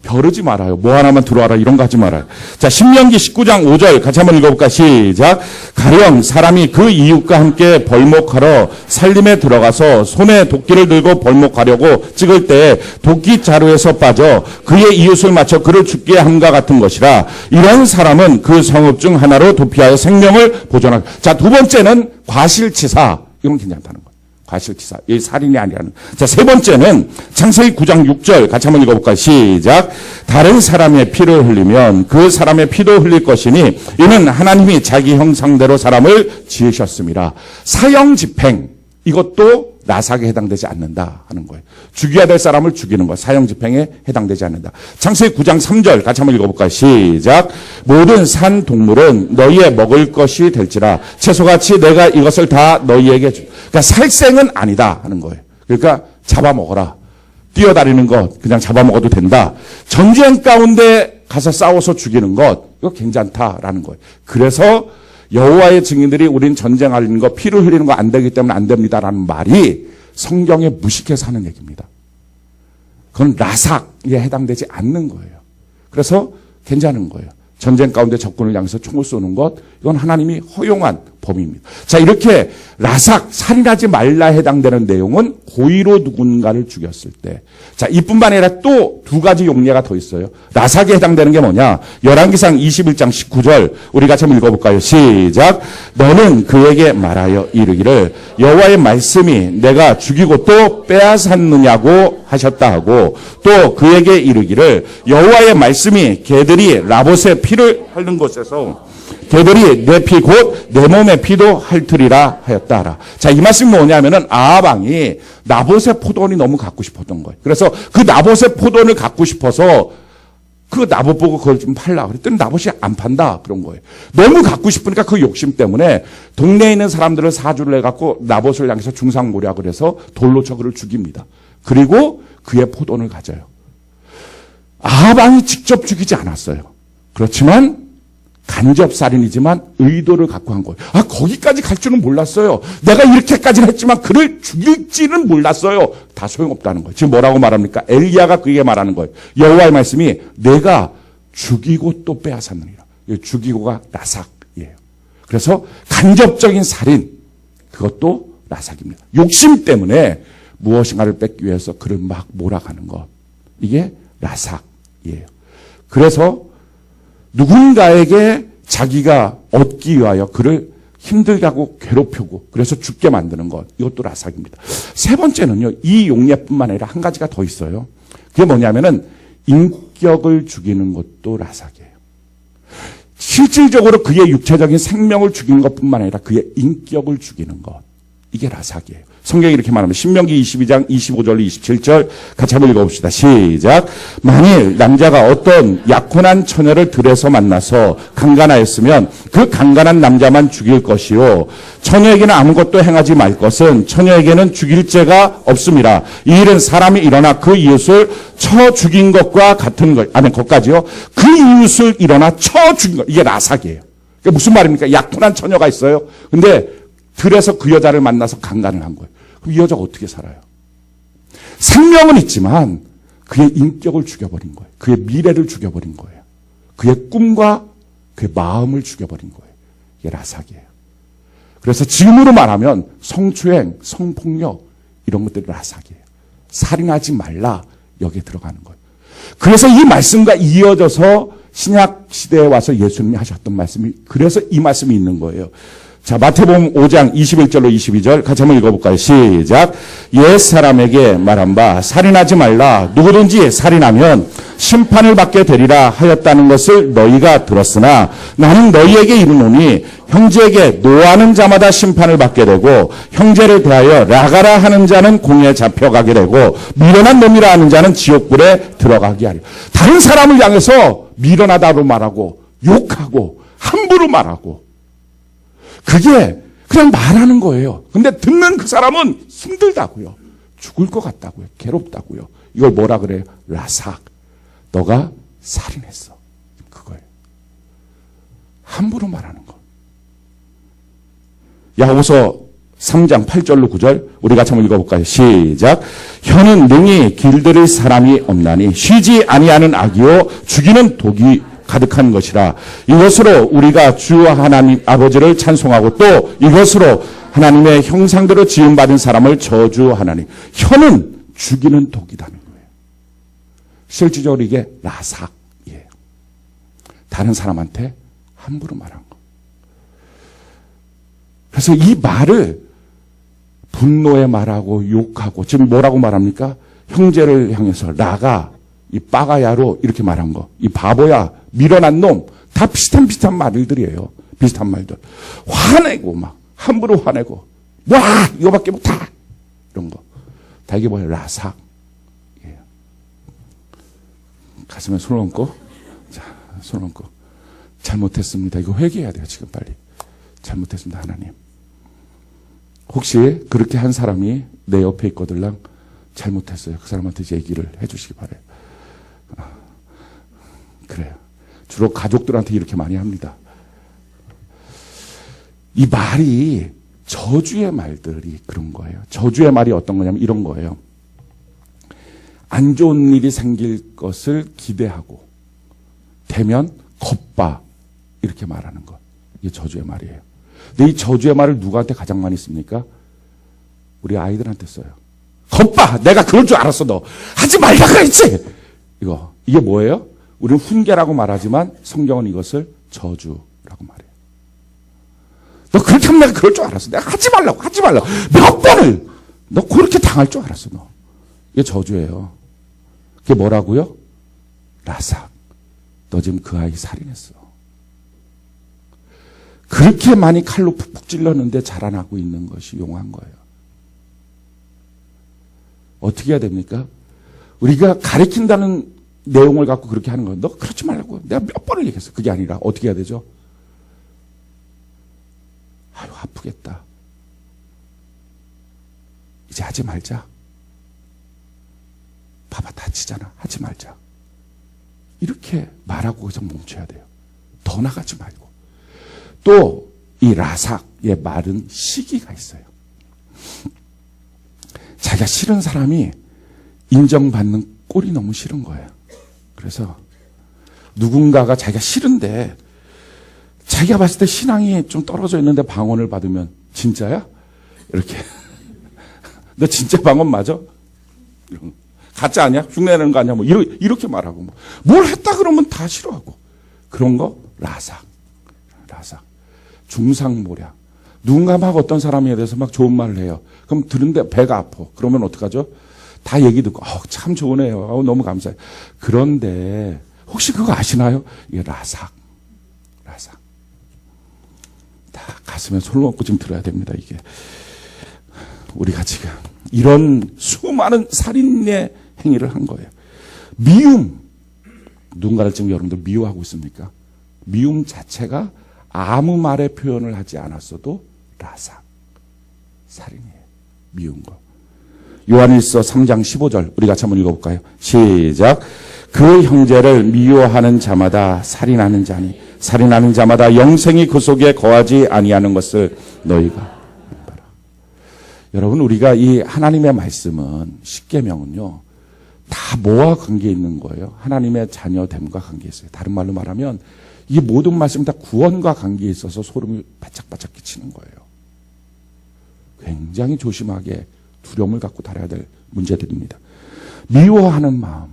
벼르지 말아요. 뭐 하나만 들어와라 이런 거 하지 말아요. 자, 신명기 19장 5절 같이 한번 읽어볼까? 시작. 가령 사람이 그 이웃과 함께 벌목하러 살림에 들어가서 손에 도끼를 들고 벌목하려고 찍을 때 도끼 자루에서 빠져 그의 이웃을 맞춰 그를 죽게 함과 같은 것이라. 이런 사람은 그 성읍 중 하나로 도피하여 생명을 보존하고. 자, 두 번째는 과실치사. 이건 괜찮다는 거예요. 과실치사. 이 살인이 아니라는. 자, 세 번째는 창세기 9장 6절 같이 한번 읽어볼까요? 시작. 다른 사람의 피를 흘리면 그 사람의 피도 흘릴 것이니 이는 하나님이 자기 형상대로 사람을 지으셨습니다. 사형집행. 이것도 라삭에 해당되지 않는다 하는 거예요. 죽여야 될 사람을 죽이는 것. 사형집행에 해당되지 않는다. 창세기 9장 3절 같이 한번 읽어볼까요? 시작. 모든 산 동물은 너희의 먹을 것이 될지라 채소같이 내가 이것을 다 너희에게 주. 그러니까 살생은 아니다 하는 거예요. 그러니까 잡아먹어라. 뛰어다니는 것 그냥 잡아먹어도 된다. 전쟁 가운데 가서 싸워서 죽이는 것 이거 괜찮다라는 거예요. 그래서 여호와의 증인들이 우린 전쟁하는 거 피를 흘리는 거 안 되기 때문에 안 됩니다라는 말이 성경에 무식해서 하는 얘기입니다. 그건 라삭에 해당되지 않는 거예요. 그래서 괜찮은 거예요. 전쟁 가운데 적군을 향해서 총을 쏘는 것, 이건 하나님이 허용한 범위입니다. 자, 이렇게 라삭, 살인하지 말라에 해당되는 내용은 고의로 누군가를 죽였을 때. 자, 이뿐만 아니라 또 두 가지 용례가 더 있어요. 라삭에 해당되는 게 뭐냐? 열왕기상 21장 19절 우리 같이 한번 읽어볼까요? 시작. 너는 그에게 말하여 이르기를 여호와의 말씀이 내가 죽이고 또 빼앗았느냐고 하셨다 하고, 또 그에게 이르기를 여호와의 말씀이 개들이 라봇의 피를 핥는 곳에서 개들이 내 피 곧 내 몸의 피도 핥으리라 하였다 하라. 자, 이 말씀이 뭐냐면은 아합 왕이 나봇의 포도원이 너무 갖고 싶었던 거예요. 그래서 그 나봇의 포도원을 갖고 싶어서 그 나봇 보고 그걸 좀 팔라 그랬더니 나봇이 안 판다 그런 거예요. 너무 갖고 싶으니까 그 욕심 때문에 동네에 있는 사람들을 사주를 해갖고 나봇을 향해서 중상모략을 해서 돌로 쳐 그를 죽입니다. 그리고 그의 포도원을 가져요. 아합 왕이 직접 죽이지 않았어요. 그렇지만 간접살인이지만 의도를 갖고 한 거예요. 아, 거기까지 갈 줄은 몰랐어요. 내가 이렇게까지는 했지만 그를 죽일지는 몰랐어요. 다 소용없다는 거예요. 지금 뭐라고 말합니까? 엘리야가 그에게 말하는 거예요. 여호와의 말씀이 내가 죽이고 또 빼앗았느니라. 죽이고가 라삭이에요. 그래서 간접적인 살인, 그것도 라삭입니다. 욕심 때문에 무엇인가를 뺏기 위해서 그를 막 몰아가는 것, 이게 라삭이에요. 그래서 누군가에게 자기가 얻기 위하여 그를 힘들게 하고 괴롭히고 그래서 죽게 만드는 것, 이것도 라삭입니다. 세 번째는요, 이 용례뿐만 아니라 한 가지가 더 있어요. 그게 뭐냐면은 인격을 죽이는 것도 라삭이에요. 실질적으로 그의 육체적인 생명을 죽이는 것뿐만 아니라 그의 인격을 죽이는 것, 이게 라삭이에요. 성경이 이렇게 말합니다. 신명기 22장 25절 27절 같이 한번 읽어봅시다. 시작. 만일 남자가 어떤 약혼한 처녀를 들에서 만나서 강간하였으면 그 강간한 남자만 죽일 것이요 처녀에게는 아무것도 행하지 말 것은 처녀에게는 죽일 죄가 없습니다. 이 일은 사람이 일어나 그 이웃을 쳐 죽인 것과 같은 것. 아멘. 거기까지요. 그 이웃을 일어나 쳐 죽인 것. 이게 라삭이에요. 그게 무슨 말입니까? 약혼한 처녀가 있어요. 근데 들에서 그 여자를 만나서 강간을 한 거예요. 그럼 이 여자가 어떻게 살아요? 생명은 있지만 그의 인격을 죽여버린 거예요. 그의 미래를 죽여버린 거예요. 그의 꿈과 그의 마음을 죽여버린 거예요. 이게 라삭이에요. 그래서 지금으로 말하면 성추행, 성폭력 이런 것들이 라삭이에요. 살인하지 말라, 여기에 들어가는 거예요. 그래서 이 말씀과 이어져서 신약 시대에 와서 예수님이 하셨던 말씀이, 그래서 이 말씀이 있는 거예요. 자, 마태복음 5장 21절로 22절 같이 한번 읽어볼까요? 시작. 옛 사람에게 말한 바 살인하지 말라. 누구든지 살인하면 심판을 받게 되리라 하였다는 것을 너희가 들었으나 나는 너희에게 이르노니 형제에게 노하는 자마다 심판을 받게 되고 형제를 대하여 라가라 하는 자는 공에 잡혀가게 되고 미련한 놈이라 하는 자는 지옥불에 들어가게 하리라. 다른 사람을 향해서 미련하다고 말하고 욕하고 함부로 말하고 그게 그냥 말하는 거예요. 근데 듣는 그 사람은 힘들다고요. 죽을 것 같다고요. 괴롭다고요. 이걸 뭐라 그래요? 라삭. 너가 살인했어. 그거예요. 함부로 말하는 거. 야고보서 3장 8절로 9절 우리 같이 한번 읽어볼까요? 시작. 혀는 능히 길들일 사람이 없나니 쉬지 아니하는 악이요 죽이는 독이 가득한 것이라. 이것으로 우리가 주 하나님 아버지를 찬송하고 또 이것으로 하나님의 형상대로 지음받은 사람을 저주하나니. 혀는 죽이는 독이라는 거예요. 실질적으로 이게 라삭이에요. 다른 사람한테 함부로 말한 거. 그래서 이 말을 분노에 말하고 욕하고, 지금 뭐라고 말합니까? 형제를 향해서 라가, 이 빠가야로 이렇게 말한 거. 이 바보야, 미련한 놈, 다 비슷한 말들이에요. 비슷한 말들. 화내고 막 함부로 화내고 와 이거밖에 못해 이런 거. 다 이게 뭐예요? 라삭. 예. 가슴에 손을 얹고, 자, 손을 얹고 잘못했습니다. 이거 회개해야 돼요. 지금 빨리. 잘못했습니다. 하나님. 혹시 그렇게 한 사람이 내 옆에 있거들랑 잘못했어요. 그 사람한테 이제 얘기를 해주시기 바래요. 그래요. 주로 가족들한테 이렇게 많이 합니다. 이 말이 저주의 말들이 그런 거예요. 저주의 말이 어떤 거냐면 이런 거예요. 안 좋은 일이 생길 것을 기대하고 되면 겁봐 이렇게 말하는 것. 이게 저주의 말이에요. 근데 이 저주의 말을 누구한테 가장 많이 씁니까? 우리 아이들한테 써요. 겁봐! 내가 그럴 줄 알았어, 너. 하지 말라 그랬지! 이게 뭐예요? 우리는 훈계라고 말하지만 성경은 이것을 저주라고 말해요. 너 그렇게 하면 내가 그럴 줄 알았어. 내가 하지 말라고. 몇 번을! 너 그렇게 당할 줄 알았어, 너. 이게 저주예요. 그게 뭐라고요? 라삭. 너 지금 그 아이 살인했어. 그렇게 많이 칼로 푹푹 찔렀는데 자라나고 있는 것이 용한 거예요. 어떻게 해야 됩니까? 우리가 가르친다는 내용을 갖고 그렇게 하는 거예요. 너 그렇지 말라고. 내가 몇 번을 얘기했어. 그게 아니라 어떻게 해야 되죠? 아유, 아프겠다. 이제 하지 말자. 봐봐, 다치잖아. 하지 말자. 이렇게 말하고 그래서 멈춰야 돼요. 더 나가지 말고. 또 이 라삭의 말은 시기가 있어요. 자기가 싫은 사람이 인정받는 꼴이 너무 싫은 거예요. 그래서 누군가가 자기가 싫은데 자기가 봤을 때 신앙이 좀 떨어져 있는데 방언을 받으면 진짜야? 이렇게 너 진짜 방언 맞아? 가짜 아니야? 흉내내는 거 아니야? 뭐 이렇게 말하고 뭘 했다 그러면 다 싫어하고 그런 거 라삭 중상모략. 누군가 막 어떤 사람에 대해서 막 좋은 말을 해요. 그럼 들은데 배가 아파. 그러면 어떡하죠? 다 얘기 듣고 참 좋으네요. 너무 감사해요. 그런데 혹시 그거 아시나요? 이게 라삭. 다 가슴에 손을 얹고 지금 들어야 됩니다. 이게 우리가 지금 이런 수많은 살인의 행위를 한 거예요. 미움. 누군가를 지금 여러분들 미워하고 있습니까? 미움 자체가 아무 말의 표현을 하지 않았어도 라삭. 살인이에요. 미운 거. 요한일서 3장 15절 우리 같이 한번 읽어볼까요? 시작. 그 형제를 미워하는 자마다 살인하는 자니 살인하는 자마다 영생이 그 속에 거하지 아니하는 것을 너희가 알아라. 여러분 우리가 이 하나님의 말씀은 십계명은요 다 뭐와 관계 있는 거예요? 하나님의 자녀됨과 관계 있어요. 다른 말로 말하면 이 모든 말씀이 다 구원과 관계에 있어서 소름이 바짝바짝 끼치는 거예요. 굉장히 조심하게 두려움을 갖고 다뤄야 될 문제들입니다. 미워하는 마음.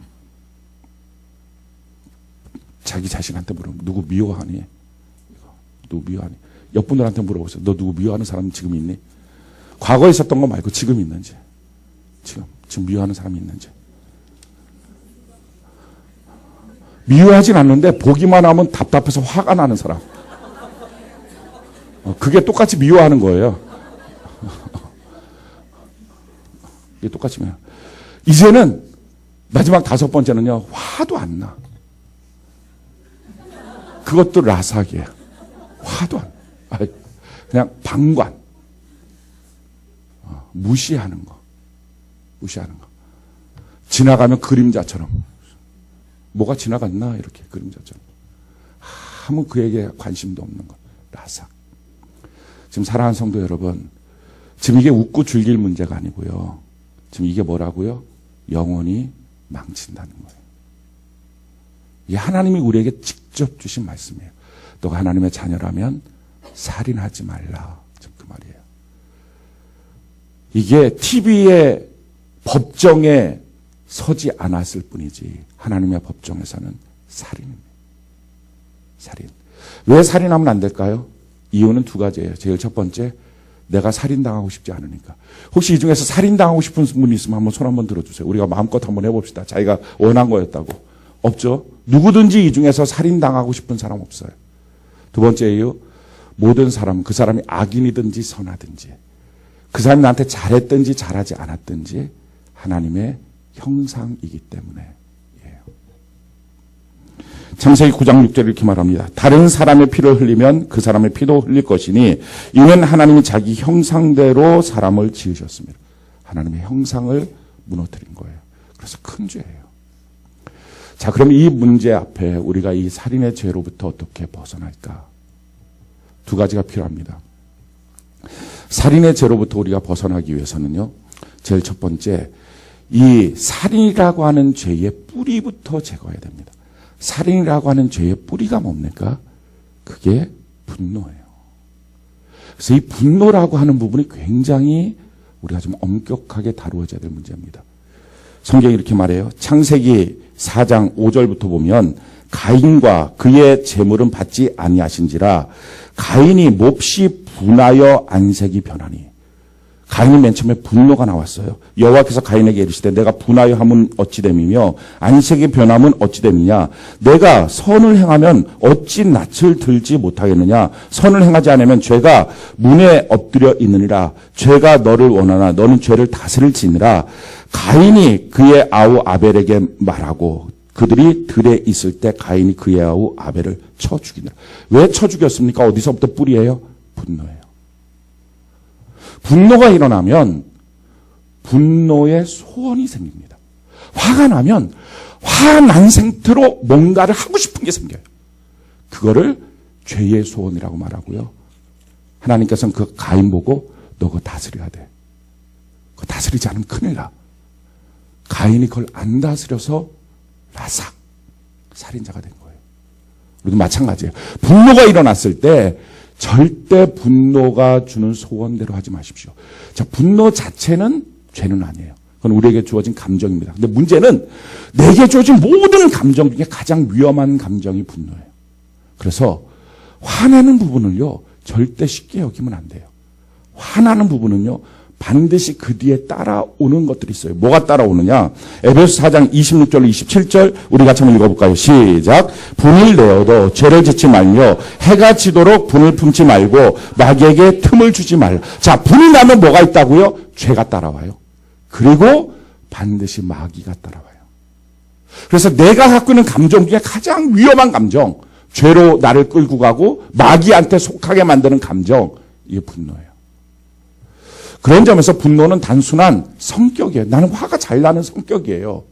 자기 자신한테 물으면 누구 미워하니? 누구 미워하니? 옆분들한테 물어보세요. 너 누구 미워하는 사람 지금 있니? 과거에 있었던 거 말고 지금 있는지. 지금 미워하는 사람이 있는지. 미워하진 않는데 보기만 하면 답답해서 화가 나는 사람. 그게 똑같이 미워하는 거예요. 이게 똑같이 미워. 이제는 마지막 5번째는요. 화도 안 나. 그것도 라삭이에요. 화도 안 나. 그냥 방관. 무시하는 거. 지나가면 그림자처럼. 뭐가 지나갔나? 이렇게 그림자처럼. 아무 그에게 관심도 없는 것. 라삭. 지금 사랑하는 성도 여러분, 지금 이게 웃고 즐길 문제가 아니고요. 지금 이게 뭐라고요? 영원히 망친다는 거예요. 이게 하나님이 우리에게 직접 주신 말씀이에요. 너가 하나님의 자녀라면 살인하지 말라. 지금 그 말이에요. 이게 TV의 법정에 서지 않았을 뿐이지 하나님의 법정에서는 살인입니다. 살인. 왜 살인하면 안 될까요? 이유는 2가지예요. 제일 첫 번째, 내가 살인당하고 싶지 않으니까. 혹시 이 중에서 살인당하고 싶은 분이 있으면 한번 손 한번 들어주세요. 우리가 마음껏 한번 해봅시다. 자기가 원한 거였다고. 없죠? 누구든지 이 중에서 살인당하고 싶은 사람 없어요. 2번째 이유, 모든 사람, 그 사람이 악인이든지 선하든지 그 사람이 나한테 잘했든지 잘하지 않았든지 하나님의 형상이기 때문에. 창세기 9장 6절 이렇게 말합니다. 다른 사람의 피를 흘리면 그 사람의 피도 흘릴 것이니 이는 하나님이 자기 형상대로 사람을 지으셨습니다. 하나님의 형상을 무너뜨린 거예요. 그래서 큰 죄예요. 자, 그럼 이 문제 앞에 우리가 이 살인의 죄로부터 어떻게 벗어날까? 2가지가 필요합니다. 살인의 죄로부터 우리가 벗어나기 위해서는요. 제일 첫 번째, 이 살인이라고 하는 죄의 뿌리부터 제거해야 됩니다. 살인이라고 하는 죄의 뿌리가 뭡니까? 그게 분노예요. 그래서 이 분노라고 하는 부분이 굉장히 우리가 좀 엄격하게 다루어져야 될 문제입니다. 성경이 이렇게 말해요. 창세기 4장 5절부터 보면 가인과 그의 재물은 받지 아니하신지라 가인이 몹시 분하여 안색이 변하니. 가인이 맨 처음에 분노가 나왔어요. 여호와께서 가인에게 이르시되 내가 분하여 함은 어찌 됨이며 안색이 변함은 어찌 됨이냐. 내가 선을 행하면 어찌 낯을 들지 못하겠느냐. 선을 행하지 않으면 죄가 문에 엎드려 있느니라. 죄가 너를 원하나 너는 죄를 다스릴지니라. 가인이 그의 아우 아벨에게 말하고 그들이 들에 있을 때 가인이 그의 아우 아벨을 쳐 죽이니라. 왜 쳐 죽였습니까? 어디서부터 뿌리예요? 분노예요. 분노가 일어나면 분노의 소원이 생깁니다. 화가 나면 화난 상태로 뭔가를 하고 싶은 게 생겨요. 그거를 죄의 소원이라고 말하고요. 하나님께서는 그 가인 보고 너 그거 다스려야 돼. 그거 다스리지 않으면 큰일 나. 가인이 그걸 안 다스려서 라삭 살인자가 된 거예요. 우리도 마찬가지예요. 분노가 일어났을 때 절대 분노가 주는 소원대로 하지 마십시오. 자, 분노 자체는 죄는 아니에요. 그건 우리에게 주어진 감정입니다. 근데 문제는 내게 주어진 모든 감정 중에 가장 위험한 감정이 분노예요. 그래서 화내는 부분을요, 절대 쉽게 여기면 안 돼요. 화나는 부분은요, 반드시 그 뒤에 따라오는 것들이 있어요. 뭐가 따라오느냐? 에베소 4장 26절 27절 우리 같이 한번 읽어볼까요? 시작. 분을 내어도 죄를 짓지 말며 해가 지도록 분을 품지 말고 마귀에게 틈을 주지 말라. 자, 분이 나면 뭐가 있다고요? 죄가 따라와요. 그리고 반드시 마귀가 따라와요. 그래서 내가 갖고 있는 감정 중에 가장 위험한 감정, 죄로 나를 끌고 가고 마귀한테 속하게 만드는 감정, 이게 분노예요. 그런 점에서 분노는 단순한 성격이에요. 나는 화가 잘 나는 성격이에요.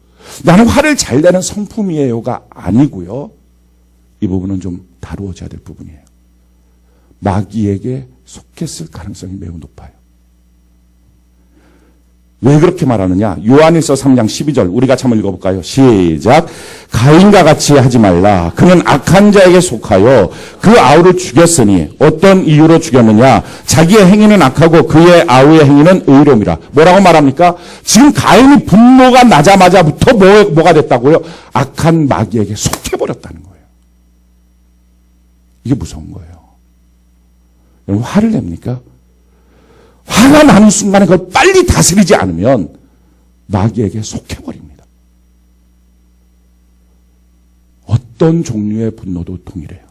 나는 화를 잘 내는 성품이에요가 아니고요. 이 부분은 좀 다루어져야 될 부분이에요. 마귀에게 속했을 가능성이 매우 높아요. 왜 그렇게 말하느냐? 요한일서 3장 12절 우리 같이 한번 읽어볼까요? 시작. 가인과 같이 하지 말라. 그는 악한 자에게 속하여 그 아우를 죽였으니 어떤 이유로 죽였느냐? 자기의 행위는 악하고 그의 아우의 행위는 의로움이라. 뭐라고 말합니까? 지금 가인이 분노가 나자마자부터 뭐가 됐다고요? 악한 마귀에게 속해버렸다는 거예요. 이게 무서운 거예요. 여러분 화를 냅니까? 화가 나는 순간에 그걸 빨리 다스리지 않으면 마귀에게 속해버립니다. 어떤 종류의 분노도 동일해요.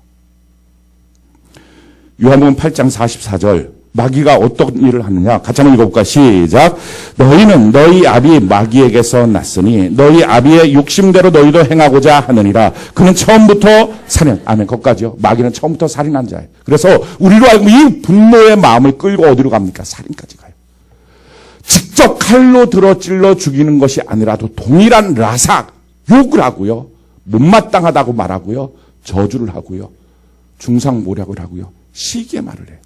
요한복음 8장 44절 마귀가 어떤 일을 하느냐 같이 한번 읽어볼까? 시작. 너희는 너희 아비 마귀에게서 났으니 너희 아비의 욕심대로 너희도 행하고자 하느니라. 그는 처음부터 살인. 아멘. 거기까지요. 마귀는 처음부터 살인한 자예요. 그래서 우리로 알고 이 분노의 마음을 끌고 어디로 갑니까? 살인까지 가요. 직접 칼로 들어 찔러 죽이는 것이 아니라도 동일한 라삭, 욕을 하고요. 못마땅하다고 말하고요. 저주를 하고요. 중상모략을 하고요. 시기의 말을 해요.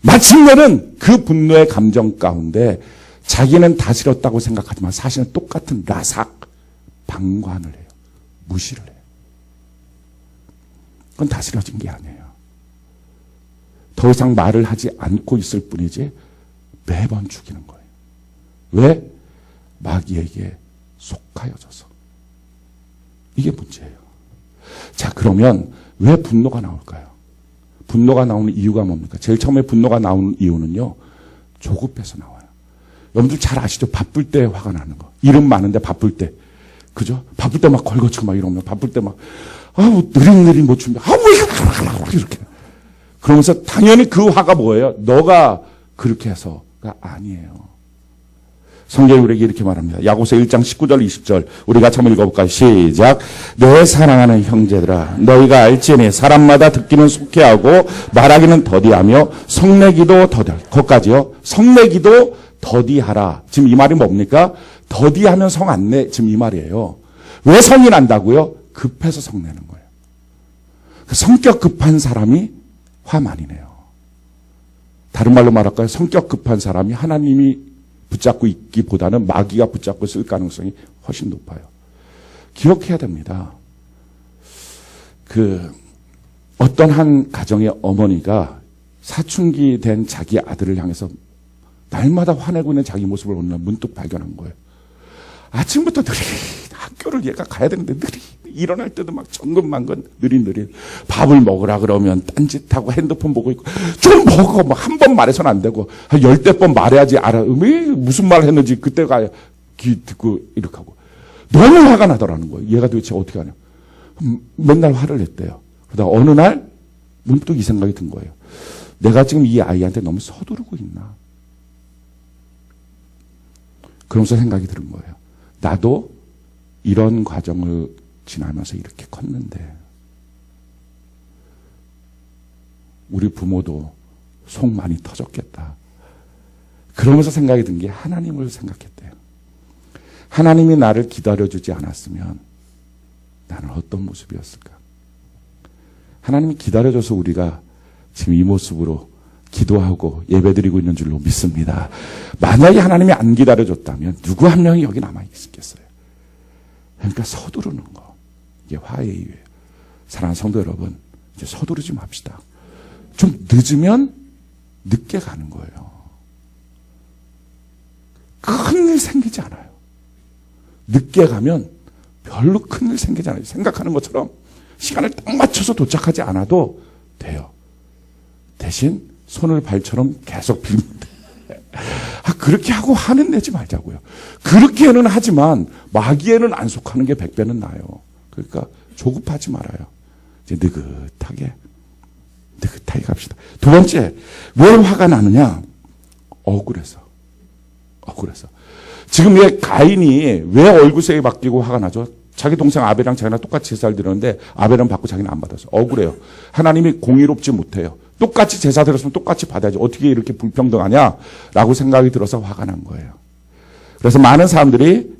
마침내는 그 분노의 감정 가운데 자기는 다스렸다고 생각하지만 사실은 똑같은 라삭, 방관을 해요. 무시를 해요. 그건 다스려진 게 아니에요. 더 이상 말을 하지 않고 있을 뿐이지 매번 죽이는 거예요. 왜? 마귀에게 속하여져서. 이게 문제예요. 자, 그러면 왜 분노가 나올까요? 분노가 나오는 이유가 뭡니까? 제일 처음에 분노가 나오는 이유는요, 조급해서 나와요. 여러분들 잘 아시죠? 바쁠 때 화가 나는 거. 일은 많은데 바쁠 때. 그죠? 바쁠 때 막 걸거치고 막 이러면, 바쁠 때 막, 느릿느릿 못 준비, 왜 이렇게. 그러면서 당연히 그 화가 뭐예요? 너가 그렇게 해서가 아니에요. 성경이 우리에게 이렇게 말합니다. 야고보서 1장 19절 20절 우리 같이 한번 읽어볼까요? 시작. 내 사랑하는 형제들아 너희가 알지니 사람마다 듣기는 속해하고 말하기는 더디하며 성내기도 더디하라. 거기까지요. 성내기도 더디하라. 지금 이 말이 뭡니까? 더디하면 성 안 내. 지금 이 말이에요. 왜 성이 난다고요? 급해서 성내는 거예요. 성격 급한 사람이 화 많이 내요. 다른 말로 말할까요? 성격 급한 사람이 하나님이 붙잡고 있기보다는 마귀가 붙잡고 쓸 가능성이 훨씬 높아요. 기억해야 됩니다. 어떤 한 가정의 어머니가 사춘기 된 자기 아들을 향해서 날마다 화내고 있는 자기 모습을 어느 날 문득 발견한 거예요. 아침부터 느리 학교를 얘가 가야 되는데 느리 일어날 때도 막 정근만근 느릿느릿 밥을 먹으라 그러면 딴짓하고 핸드폰 보고 있고 좀 먹어 뭐 한 번 말해서는 안 되고 한 10대 번 말해야지 알아. 무슨 말을 했는지 그때가 귀 듣고 이렇게 하고 너무 화가 나더라는 거예요. 얘가 도대체 어떻게 하냐. 맨날 화를 냈대요. 그러다 어느 날 문득 이 생각이 든 거예요. 내가 지금 이 아이한테 너무 서두르고 있나. 그러면서 생각이 드는 거예요. 나도 이런 과정을 지나면서 이렇게 컸는데 우리 부모도 속 많이 터졌겠다. 그러면서 생각이 든 게 하나님을 생각했대요. 하나님이 나를 기다려주지 않았으면 나는 어떤 모습이었을까? 하나님이 기다려줘서 우리가 지금 이 모습으로 기도하고 예배드리고 있는 줄로 믿습니다. 만약에 하나님이 안 기다려줬다면 누구 한 명이 여기 남아있겠어요? 그러니까 서두르는 거. 이게 화해의 이유예요. 사랑하는 성도 여러분, 이제 서두르지 맙시다. 좀 늦으면 늦게 가는 거예요. 큰일 생기지 않아요. 늦게 가면 별로 큰일 생기지 않아요. 생각하는 것처럼 시간을 딱 맞춰서 도착하지 않아도 돼요. 대신 손을 발처럼 계속 빌면 돼. 그렇게 하고 화는 내지 말자고요. 그렇게는 하지만 마귀에는 안 속하는 게 100배는 나아요. 그러니까 조급하지 말아요. 이제 느긋하게 갑시다. 두 번째, 왜 화가 나느냐? 억울해서. 지금 왜 가인이 왜 얼굴색이 바뀌고 화가 나죠? 자기 동생 아벨이랑 자기랑 똑같이 제사를 드렸는데 아벨은 받고 자기는 안 받았어요. 억울해요. 하나님이 공의롭지 못해요. 똑같이 제사 드렸으면 똑같이 받아야지. 어떻게 이렇게 불평등하냐? 라고 생각이 들어서 화가 난 거예요. 그래서 많은 사람들이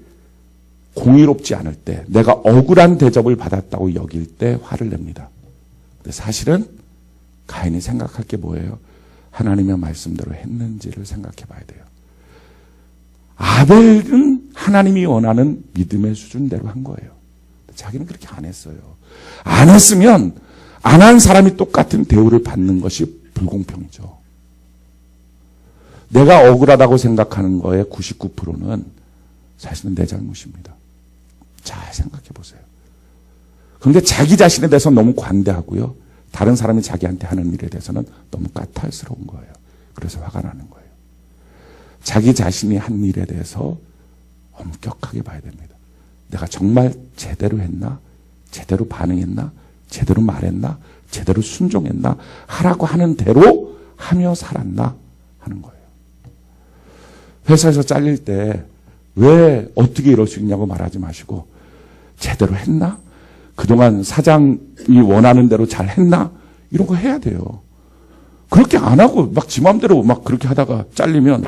공의롭지 않을 때, 내가 억울한 대접을 받았다고 여길 때 화를 냅니다. 근데 사실은 가인이 생각할 게 뭐예요? 하나님의 말씀대로 했는지를 생각해 봐야 돼요. 아벨은 하나님이 원하는 믿음의 수준대로 한 거예요. 자기는 그렇게 안 했어요. 안 했으면 안 한 사람이 똑같은 대우를 받는 것이 불공평이죠. 내가 억울하다고 생각하는 거의 99%는 사실은 내 잘못입니다. 잘 생각해 보세요. 그런데 자기 자신에 대해서 너무 관대하고요. 다른 사람이 자기한테 하는 일에 대해서는 너무 까탈스러운 거예요. 그래서 화가 나는 거예요. 자기 자신이 한 일에 대해서 엄격하게 봐야 됩니다. 내가 정말 제대로 했나? 제대로 반응했나? 제대로 말했나? 제대로 순종했나? 하라고 하는 대로 하며 살았나? 하는 거예요. 회사에서 잘릴 때 왜 어떻게 이럴 수 있냐고 말하지 마시고 제대로 했나? 그동안 사장이 원하는 대로 잘 했나? 이런 거 해야 돼요. 그렇게 안 하고 막 지 마음대로 막 그렇게 하다가 잘리면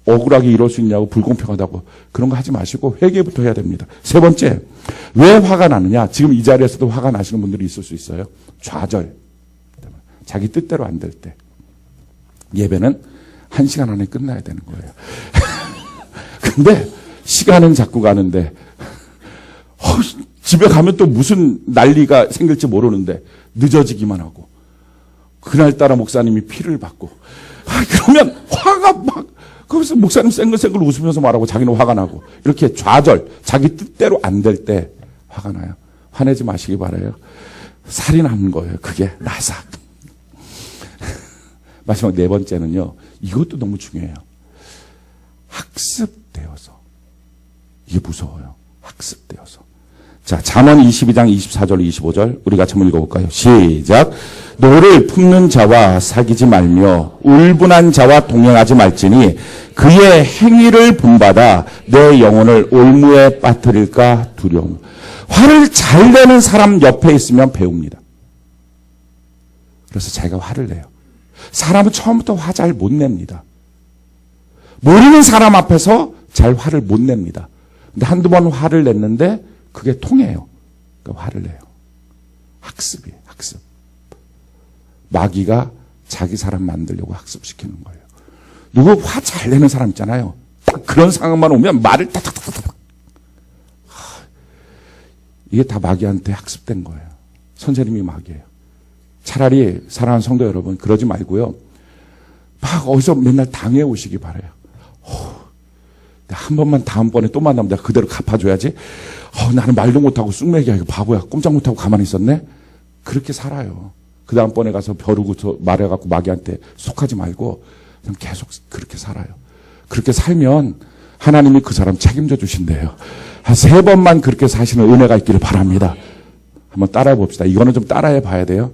억울하게 이럴 수 있냐고 불공평하다고 그런 거 하지 마시고 회개부터 해야 됩니다. 세 번째, 왜 화가 나느냐? 지금 이 자리에서도 화가 나시는 분들이 있을 수 있어요. 좌절. 자기 뜻대로 안 될 때. 예배는 1시간 안에 끝나야 되는 거예요. 근데 시간은 자꾸 가는데 집에 가면 또 무슨 난리가 생길지 모르는데 늦어지기만 하고 그날따라 목사님이 피를 받고 그러면 화가 막 거기서 목사님 쌩글쌩글 웃으면서 말하고 자기는 화가 나고 이렇게 좌절, 자기 뜻대로 안 될 때 화가 나요. 화내지 마시기 바라요. 살이 나는 거예요. 그게 라삭. 마지막 네 번째는요. 이것도 너무 중요해요. 학습되어서. 이게 무서워요. 학습되어서. 자, 잠언 22장 24절 25절 우리 같이 한번 읽어볼까요? 시작. 노를 품는 자와 사귀지 말며 울분한 자와 동행하지 말지니 그의 행위를 본받아 내 영혼을 올무에 빠뜨릴까 두려움. 화를 잘 내는 사람 옆에 있으면 배웁니다. 그래서 자기가 화를 내요. 사람은 처음부터 화 잘 못 냅니다. 모르는 사람 앞에서 잘 화를 못 냅니다. 근데 한두 번 화를 냈는데 그게 통해요. 그러니까 화를 내요. 학습이에요. 학습. 마귀가 자기 사람 만들려고 학습시키는 거예요. 누구 화 잘 내는 사람 있잖아요. 딱 그런 상황만 오면 말을 탁탁탁탁. 이게 다 마귀한테 학습된 거예요. 선생님이 마귀예요. 차라리 사랑하는 성도 여러분 그러지 말고요. 막 어디서 맨날 당해 오시기 바라요. 한 번만 다음번에 또 만나면 내가 그대로 갚아줘야지. 나는 말도 못하고 쑥맥이야. 이거 바보야. 꼼짝 못하고 가만히 있었네. 그렇게 살아요. 그 다음번에 가서 벼르고 말해갖고 마귀한테 속하지 말고 그냥 계속 그렇게 살아요. 그렇게 살면 하나님이 그 사람 책임져 주신대요. 한 3번만 그렇게 사시는 은혜가 있기를 바랍니다. 한번 따라해 봅시다. 이거는 좀 따라해 봐야 돼요.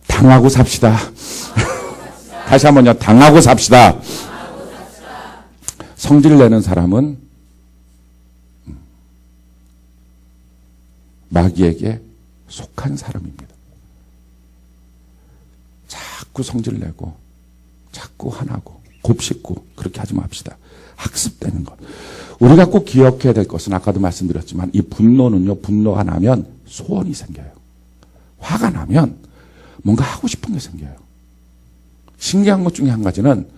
당하고 삽시다. 다시 한번요. 당하고 삽시다. 성질 내는 사람은 마귀에게 속한 사람입니다. 자꾸 성질 내고 자꾸 화나고 곱씹고 그렇게 하지 맙시다. 학습되는 것. 우리가 꼭 기억해야 될 것은 아까도 말씀드렸지만 이 분노는요. 분노가 나면 소원이 생겨요. 화가 나면 뭔가 하고 싶은 게 생겨요. 신기한 것 중에 한 가지는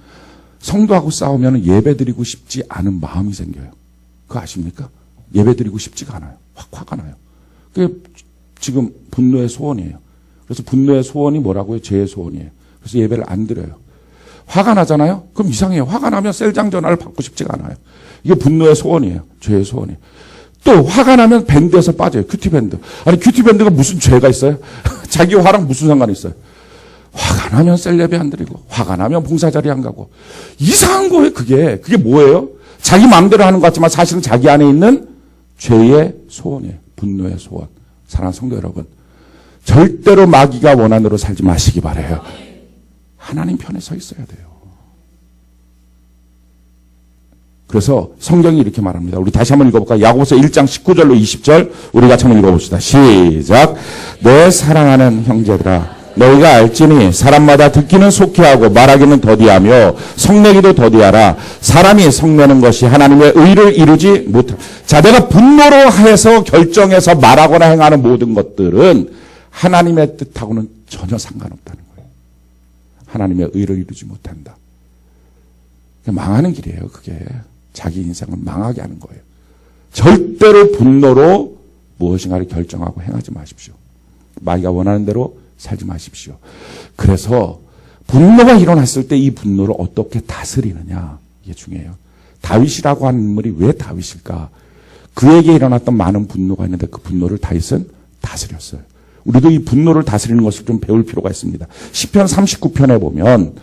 성도하고 싸우면 예배드리고 싶지 않은 마음이 생겨요. 그거 아십니까? 예배드리고 싶지가 않아요. 확 화가 나요. 그게 지금 분노의 소원이에요. 그래서 분노의 소원이 뭐라고요? 죄의 소원이에요. 그래서 예배를 안 드려요. 화가 나잖아요? 그럼 이상해요. 화가 나면 셀장 전화를 받고 싶지가 않아요. 이게 분노의 소원이에요. 죄의 소원이에요. 또 화가 나면 밴드에서 빠져요. 큐티밴드. 아니 큐티밴드가 무슨 죄가 있어요? 자기 화랑 무슨 상관이 있어요? 화가 나면 셀레비 안 드리고 화가 나면 봉사자리 안 가고 이상한 거예요. 그게 뭐예요? 자기 마음대로 하는 것 같지만 사실은 자기 안에 있는 죄의 소원이에요. 분노의 소원. 사랑하는 성도 여러분, 절대로 마귀가 원하는 대로 살지 마시기 바라요. 하나님 편에 서 있어야 돼요. 그래서 성경이 이렇게 말합니다. 우리 다시 한번 읽어볼까요? 야고보서 1장 19절로 20절 우리 같이 한번 읽어봅시다. 시작. 내 사랑하는 형제들아 너희가 알지니 사람마다 듣기는 속히하고 말하기는 더디하며 성내기도 더디하라. 사람이 성내는 것이 하나님의 의를 이루지 못하. 자, 내가 분노로 해서 결정해서 말하거나 행하는 모든 것들은 하나님의 뜻하고는 전혀 상관없다는 거예요. 하나님의 의를 이루지 못한다. 망하는 길이에요. 그게 자기 인생을 망하게 하는 거예요. 절대로 분노로 무엇인가를 결정하고 행하지 마십시오. 마귀가 원하는 대로 살지 마십시오. 그래서 분노가 일어났을 때 이 분노를 어떻게 다스리느냐 이게 중요해요. 다윗이라고 하는 인물이 왜 다윗일까? 그에게 일어났던 많은 분노가 있는데 그 분노를 다윗은 다스렸어요. 우리도 이 분노를 다스리는 것을 좀 배울 필요가 있습니다. 시편 39편에 보면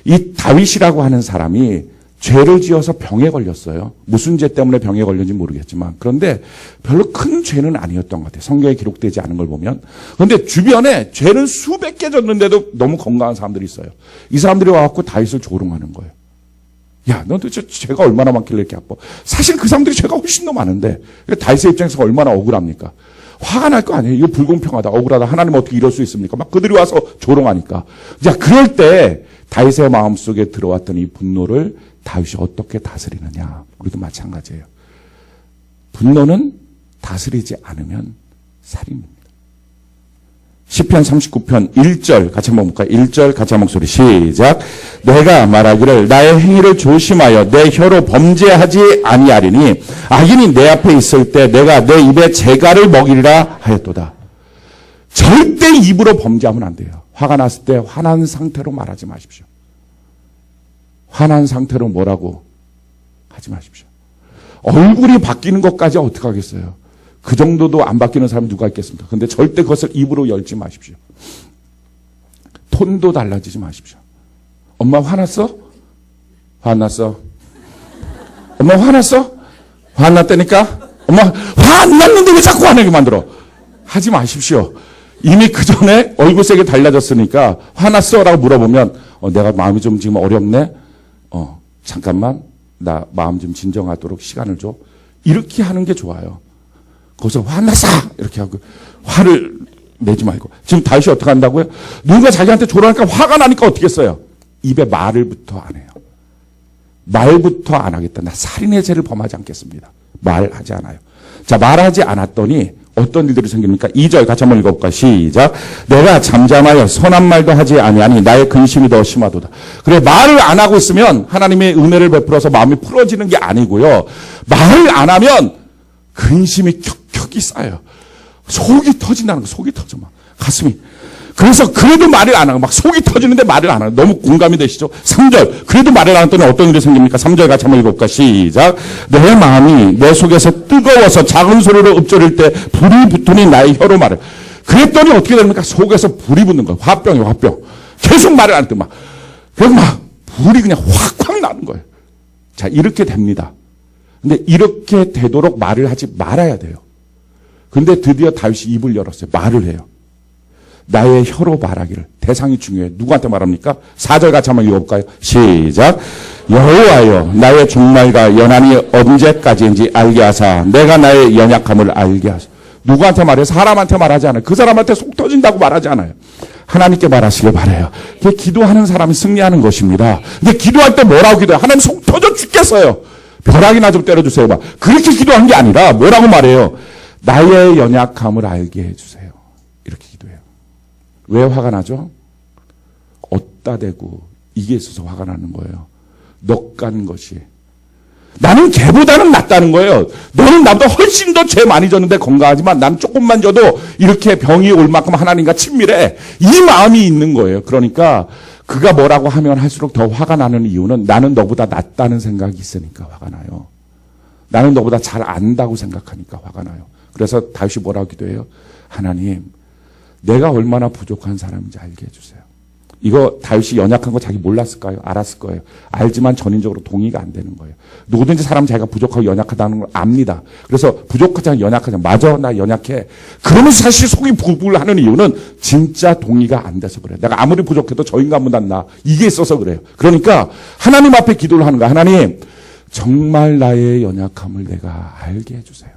이 다윗이라고 하는 사람이 죄를 지어서 병에 걸렸어요. 무슨 죄 때문에 병에 걸렸는지 모르겠지만 그런데 별로 큰 죄는 아니었던 것 같아요. 성경에 기록되지 않은 걸 보면. 그런데 주변에 죄는 수백 개 졌는데도 너무 건강한 사람들이 있어요. 이 사람들이 와갖고 다윗을 조롱하는 거예요. 야, 너 도대체 죄가 얼마나 많길래 이렇게 아파. 사실 그 사람들이 죄가 훨씬 더 많은데 다윗의 입장에서 얼마나 억울합니까? 화가 날 거 아니에요. 이거 불공평하다, 억울하다. 하나님 어떻게 이럴 수 있습니까? 막 그들이 와서 조롱하니까. 자, 그럴 때 다윗의 마음속에 들어왔던 이 분노를 다윗이 어떻게 다스리느냐. 우리도 마찬가지예요. 분노는 다스리지 않으면 살인입니다. 시편 39편 1절 같이 한번 볼까요? 1절 같이 한 목소리 시작. 내가 말하기를 나의 행위를 조심하여 내 혀로 범죄하지 아니하리니 악인이 내 앞에 있을 때 내가 내 입에 재갈을 먹이리라 하였도다. 절대 입으로 범죄하면 안 돼요. 화가 났을 때 화난 상태로 말하지 마십시오. 화난 상태로 뭐라고 하지 마십시오. 얼굴이 바뀌는 것까지 어떻게 하겠어요? 그 정도도 안 바뀌는 사람이 누가 있겠습니까? 근데 절대 그것을 입으로 열지 마십시오. 톤도 달라지지 마십시오. 엄마 화났어? 화났어? 엄마 화났어? 화났다니까? 엄마 화 안 났는데 왜 자꾸 화내게 만들어? 하지 마십시오. 이미 그 전에 얼굴색이 달라졌으니까 화났어? 라고 물어보면 내가 마음이 좀 지금 어렵네? 잠깐만 나 마음 좀 진정하도록 시간을 줘. 이렇게 하는 게 좋아요. 거기서 화났어! 이렇게 하고 화를 내지 말고. 지금 다윗이 어떻게 한다고요? 누군가 자기한테 조롱하니까 화가 나니까 어떻게 했어요? 입에 말을부터 안 해요. 말부터 안 하겠다. 나 살인의 죄를 범하지 않겠습니다. 말하지 않아요. 자, 말하지 않았더니 어떤 일들이 생깁니까? 2절 같이 한번 읽어볼까요? 시작. 내가 잠잠하여 선한 말도 하지 아니하니 나의 근심이 더 심하도다. 그래, 말을 안 하고 있으면 하나님의 은혜를 베풀어서 마음이 풀어지는 게 아니고요. 말을 안 하면 근심이 격격이 쌓여요. 속이 터진다는 거, 속이 터져 막. 가슴이. 그래서 그래도 말을 안 하고 막 속이 터지는데 말을 안 하고 너무 공감이 되시죠? 3절. 그래도 말을 안 했더니 어떤 일이 생깁니까? 3절 같이 한번 읽어볼까? 시작. 내 마음이 내 속에서 뜨거워서 작은 소리로 읊조릴 때 불이 붙으니 나의 혀로 말을. 그랬더니 어떻게 됩니까? 속에서 불이 붙는 거예요. 화병이에요, 화병. 계속 말을 안 했더니 막. 그래서 막 불이 그냥 확확 나는 거예요. 자, 이렇게 됩니다. 근데 이렇게 되도록 말을 하지 말아야 돼요. 근데 드디어 다윗이 입을 열었어요. 말을 해요. 나의 혀로 말하기를. 대상이 중요해요. 누구한테 말합니까? 4절 같이 한번 읽어볼까요? 시작. 여호와여 나의 종말과 연한이 언제까지인지 알게 하사 내가 나의 연약함을 알게 하사. 누구한테 말해요? 사람한테 말하지 않아요. 그 사람한테 속 터진다고 말하지 않아요. 하나님께 말하시길 바라요. 그게 기도하는 사람이 승리하는 것입니다. 근데 기도할 때 뭐라고 기도해요? 하나님 속 터져 죽겠어요. 벼락이나 좀 때려주세요. 막. 그렇게 기도한 게 아니라 뭐라고 말해요? 나의 연약함을 알게 해주세요. 이렇게 기도해요. 왜 화가 나죠? 어디다 대고 이게 있어서 화가 나는 거예요. 넉간 것이. 나는 걔보다는 낫다는 거예요. 너는 나보다 훨씬 더 죄 많이 졌는데 건강하지만 나는 조금만 져도 이렇게 병이 올 만큼 하나님과 친밀해. 이 마음이 있는 거예요. 그러니까 그가 뭐라고 하면 할수록 더 화가 나는 이유는 나는 너보다 낫다는 생각이 있으니까 화가 나요. 나는 너보다 잘 안다고 생각하니까 화가 나요. 그래서 다윗이 뭐라고 기도해요? 하나님, 내가 얼마나 부족한 사람인지 알게 해주세요. 이거 다윗이 연약한 거 자기 몰랐을까요? 알았을 거예요. 알지만 전인적으로 동의가 안 되는 거예요. 누구든지 사람 자기가 부족하고 연약하다는 걸 압니다. 그래서 부족하지 연약하지 맞아 나 연약해. 그러면서 사실 속이 부글부글 하는 이유는 진짜 동의가 안 돼서 그래요. 내가 아무리 부족해도 저 인간보다 나 이게 있어서 그래요. 그러니까 하나님 앞에 기도를 하는 거야. 하나님 정말 나의 연약함을 내가 알게 해주세요.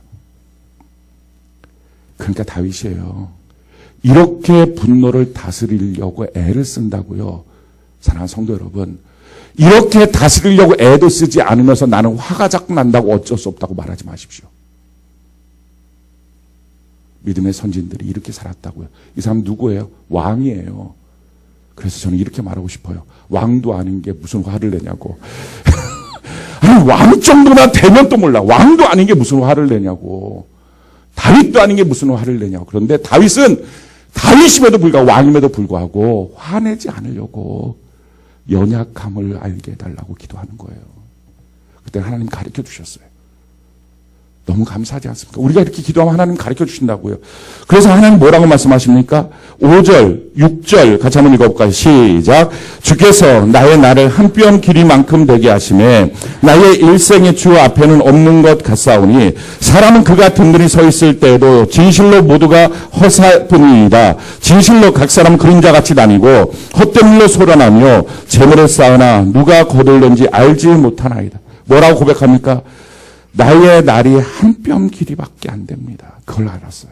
그러니까 다윗이에요. 이렇게 분노를 다스리려고 애를 쓴다고요. 사랑하는 성도 여러분. 이렇게 다스리려고 애도 쓰지 않으면서 나는 화가 자꾸 난다고 어쩔 수 없다고 말하지 마십시오. 믿음의 선진들이 이렇게 살았다고요. 이 사람 누구예요? 왕이에요. 그래서 저는 이렇게 말하고 싶어요. 왕도 아닌 게 무슨 화를 내냐고. 아니, 왕 정도나 되면 또 몰라. 왕도 아닌 게 무슨 화를 내냐고. 다윗도 아닌 게 무슨 화를 내냐고. 그런데 다윗은 다윗임에도 불구하고 왕임에도 불구하고 화내지 않으려고 연약함을 알게 해달라고 기도하는 거예요. 그때 하나님 가르쳐 주셨어요. 너무 감사하지 않습니까? 우리가 이렇게 기도하면 하나님 가르쳐 주신다고요. 그래서 하나님 뭐라고 말씀하십니까? 5절, 6절 같이 한번 읽어볼까요? 시작. 주께서 나의 날을 한 뼘 길이만큼 되게 하시매 나의 일생의 주 앞에는 없는 것 같사오니 사람은 그가 든든히 서 있을 때에도 진실로 모두가 허사뿐이니이다. 진실로 각 사람 그림자같이 다니고 헛된 일로 소란하며 재물을 쌓으나 누가 거둘는지 알지 못하나이다. 뭐라고 고백합니까? 나의 날이 한 뼘 길이밖에 안 됩니다. 그걸 알았어요.